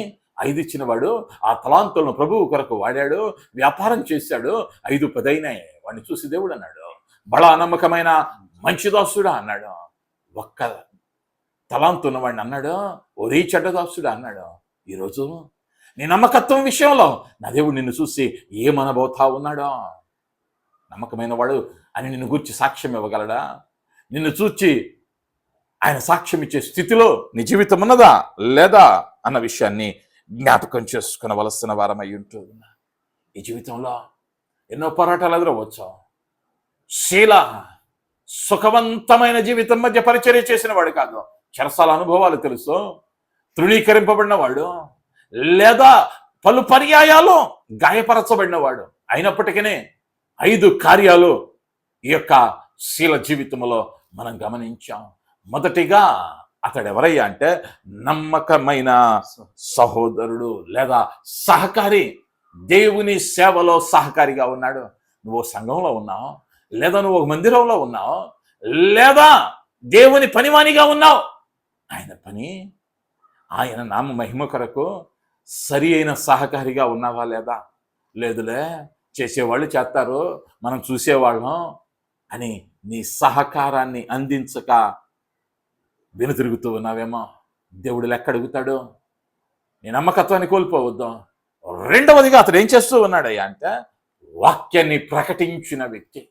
5 ఇచ్చిన వాడు ఆ తలాంతులను ప్రభువు కొరకు వాడాడు, వ్యాపారం చేశాడు. 5, 10 అయినాయి. వాడిని చూసి దేవుడు అన్నాడు, బడా నమ్మకమైన మంచి దాసుడా అన్నాడు. ఒక్క తలాంతు ఉన్నవాడిని అన్నాడు, ఒరే చెడ్డ దాసుడా అన్నాడు. ఈరోజు నీ నమ్మకత్వం విషయంలో నా దేవుడు నిన్ను చూసి ఏమనబోతా ఉన్నాడో? నమ్మకమైన వాడు అని నిన్ను గూర్చి సాక్ష్యం ఇవ్వగలడా? నిన్ను చూచి ఆయన సాక్ష్యం ఇచ్చే స్థితిలో నీ జీవితం ఉన్నదా లేదా అన్న విషయాన్ని జ్ఞాపకం చేసుకునవలసిన వారమై ఉంటుంది. ఈ జీవితంలో ఎన్నో పోరాటాలు ఎదురవచ్చు. శీల సుఖవంతమైన జీవితం మధ్య పరిచర్య చేసిన వాడు కాదు, చెరసాల అనుభవాలు తెలుసు, తృణీకరింపబడిన వాడు లేదా పలు పర్యాయాలు గాయపరచబడినవాడు అయినప్పటికీ 5 కార్యాలు ఈ యొక్క శీల జీవితంలో మనం గమనించాం. మొదటిగా అతడు ఎవరయ్యా అంటే నమ్మకమైన సహోదరుడు లేదా సహకారి. దేవుని సేవలో సహకారిగా ఉన్నాడు. నువ్వు సంఘంలో ఉన్నావు, లేదా నువ్వు ఒక మందిరంలో ఉన్నావు, లేదా దేవుని పనివానిగా ఉన్నావు. ఆయన పని, ఆయన నామ మహిమ కొరకు సరి అయిన సహకారిగా ఉన్నావా లేదా? లేదులే, చేసేవాళ్ళు చేస్తారు, మనం చూసేవాళ్ళం అని నీ సహకారాన్ని అందించక వెనుతిరుగుతూ ఉన్నావేమో. దేవుడు లెక్క అడుగుతాడు. నీ నమ్మకత్వాన్ని కోల్పోవద్దు. రెండవదిగా అతడు ఏం చేస్తూ ఉన్నాడయ్యా అంటే వాక్యాన్ని ప్రకటించిన వ్యక్తి.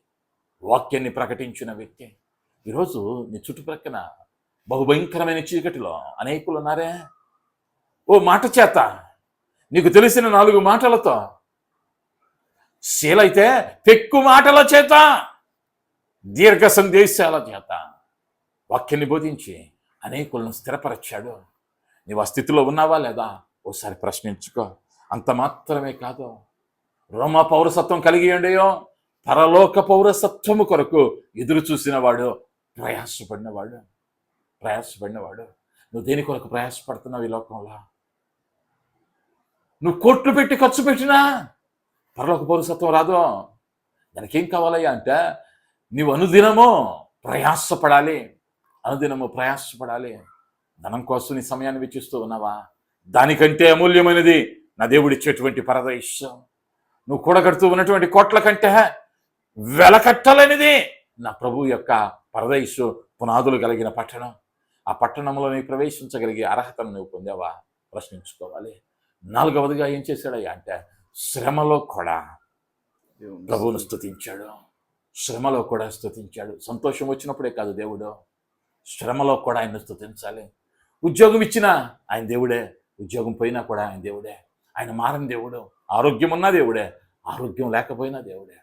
వాక్యాన్ని ప్రకటించిన వ్యక్తి. ఈరోజు నీ చుట్టుప్రక్కన బహుభయంకరమైన చీకటిలో అనేకులు ఉన్నారే. ఓ మాట చేత, నీకు తెలిసిన 4 మాటలతో, శీలైతే పెక్కు మాటల చేత, దీర్ఘ సందేశాల చేత వాక్యాన్ని బోధించి అనేకులను స్థిరపరచాడు. నీవు ఆ స్థితిలో ఉన్నావా లేదా ఓసారి ప్రశ్నించుకో. అంత మాత్రమే కాదు, రోమా పౌరసత్వం కలిగి ఉండేయో పరలోక పౌరసత్వము కొరకు ఎదురు చూసిన వాడు, ప్రయాసపడినవాడు. నువ్వు దేని కొరకు ప్రయాసపడుతున్నావు ఈ లోకంలో? నువ్వు కోట్లు పెట్టి ఖర్చు పెట్టినా పరలోక పౌరసత్వం రాదు. దానికి ఏం కావాలయ్యా అంటే నీవు అనుదినము ప్రయాసపడాలి. ధనం కోసం నీ సమయాన్ని వెచ్చిస్తూ ఉన్నావా? దానికంటే అమూల్యమైనది నా దేవుడు ఇచ్చేటువంటి పరదేశం. నువ్వు కూడగడుతూ ఉన్నటువంటి కోట్ల కంటే వెలకట్టలేనిది నా ప్రభు యొక్క పరదేశు పునాదులు కలిగిన పట్టణం. ఆ పట్టణంలో నీవు ప్రవేశించగలిగే అర్హతను నువ్వు పొందావా? ప్రశ్నించుకోవాలి. 4వదిగా ఏం చేశాడయ్యా అంటే శ్రమలో కూడా ప్రభువును స్తుతించాడు. సంతోషం వచ్చినప్పుడే కాదు దేవుడు, శ్రమలో కూడా ఆయన్ను స్తుతించాలి. ఉద్యోగం ఇచ్చినా ఆయన దేవుడే, ఉద్యోగం పోయినా కూడా ఆయన దేవుడే. ఆయన మారని దేవుడు. ఆరోగ్యం ఉన్నా దేవుడే, ఆరోగ్యం లేకపోయినా దేవుడే.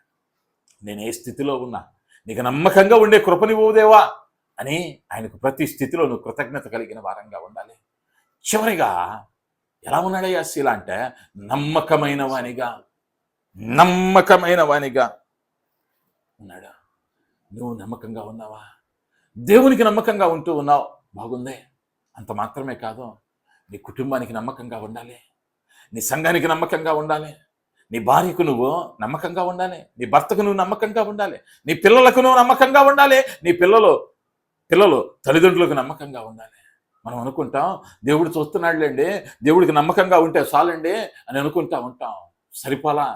నేను ఏ స్థితిలో ఉన్నా నీకు నమ్మకంగా ఉండే కృపనివ్వు దేవా అని ఆయనకు ప్రతి స్థితిలో నువ్వు కృతజ్ఞత కలిగిన వారంగా ఉండాలి. చివరిగా ఎలా ఉన్నాడయ్యా శీల అంటే నమ్మకమైన వానిగా ఉన్నాడు. నువ్వు నమ్మకంగా ఉన్నావా? దేవునికి నమ్మకంగా ఉంటూ ఉన్నావు, బాగుందే. అంత మాత్రమే కాదు, నీ కుటుంబానికి నమ్మకంగా ఉండాలి, నీ సంఘానికి నమ్మకంగా ఉండాలి, నీ భార్యకు నువ్వు నమ్మకంగా ఉండాలి, నీ భర్తకు నువ్వు నమ్మకంగా ఉండాలి, నీ పిల్లలకు నువ్వు నమ్మకంగా ఉండాలి, నీ పిల్లలు తల్లిదండ్రులకు నమ్మకంగా ఉండాలి. మనం అనుకుంటాం దేవుడు చూస్తున్నాడులేండి, దేవుడికి నమ్మకంగా ఉంటే చాలండి అని అనుకుంటా ఉంటాం. సరిపోలా.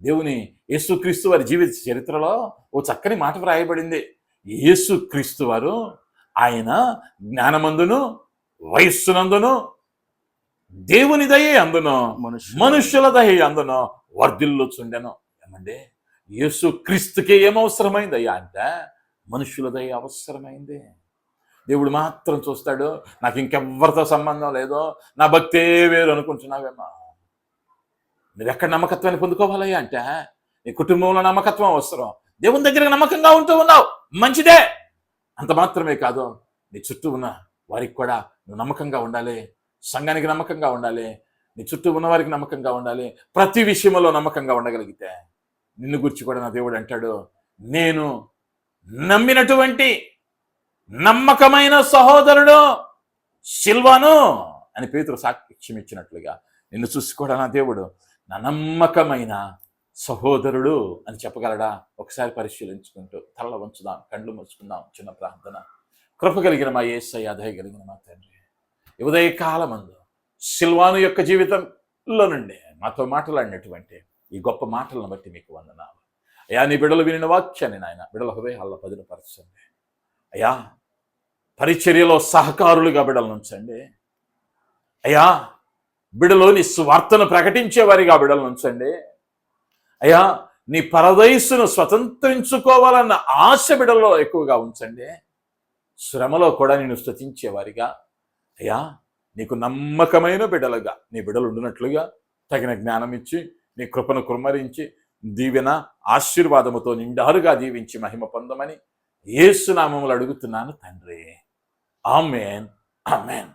దేవుని యేసుక్రీస్తు వారి జీవిత చరిత్రలో ఓ చక్కని మాట వ్రాయబడింది. యేసుక్రీస్తు వారు ఆయన జ్ఞానమందును వయస్సునందును దేవుని దయే అందును మనుష్యుల దయే అందును వర్ధిల్లుచుండెను. ఏమండి, యేసుక్రీస్తుకే ఏమవసరమైందయ్యా అంటే మనుష్యుల దయ అవసరమైంది. దేవుడు మాత్రం చూస్తాడు, నాకు ఇంకెవ్వరితో సంబంధం లేదో, నా భక్తే వేరు అనుకుంటున్నావేమో. నువ్వెక్కడ నమ్మకత్వాన్ని పొందుకోవాలయ్యా అంటే నీ కుటుంబంలో నమ్మకత్వం అవసరం. దేవుని దగ్గర నమ్మకంగా ఉంటూ ఉన్నావు, మంచిదే. అంత మాత్రమే కాదు, నీ చుట్టూ ఉన్న వారికి కూడా నువ్వు నమ్మకంగా ఉండాలి. సంఘానికి నమ్మకంగా ఉండాలి, నీ చుట్టూ ఉన్న వారికి నమ్మకంగా ఉండాలి. ప్రతి విషయంలో నమ్మకంగా ఉండగలిగితే నిన్ను గురించి కూడా నా దేవుడు అంటాడు, నేను నమ్మినటువంటి నమ్మకమైన సహోదరుడు సిల్వాను అని పేతురు సాక్ష్యం ఇచ్చినట్లుగా నిన్ను చూసి కూడా నా దేవుడు నా నమ్మకమైన సహోదరుడు అని చెప్పగలడా? ఒకసారి పరిశీలించుకుంటూ తల వంచుదాం, కళ్ళు మూసుకుందాం. చిన్న ప్రార్థన. కృప కలిగిన మా యేసయ్య, దయ కలిగిన మా తండ్రి, ఉదయ కాలమందు సిల్వాను యొక్క జీవితంలో నుండి మాతో మాట్లాడినటువంటి ఈ గొప్ప మాటలను బట్టి మీకు వందనాలు అయ్యా. నీ బిడలు వినిన వాక్యాన్ని నాయన బిడల హృదయాల్లో పదిలపరచండి అయ్యా. పరిచర్యలో సహకారులుగా బిడలను ఉంచండి అయ్యా. బిడలో నీ స్వార్థను ప్రకటించేవారిగా బిడలను ఉంచండి అయ్యా. నీ పరదైసును స్వతంత్రించుకోవాలన్న ఆశ బిడల్లో ఎక్కువగా ఉంచండి. శ్రమలో కూడా నిన్ను స్తుతించేవారిగా అయ్యా, నీకు నమ్మకమైన బిడలుగా నీ బిడలు ఉండినట్లుగా తగిన జ్ఞానం ఇచ్చి నీ కృపను కుమ్మరించి దీవెన ఆశీర్వాదముతో నిండారుగా దీవించి మహిమ పొందమని యేసు నామములో అడుగుతున్నాను తండ్రి. ఆమేన్, ఆమేన్.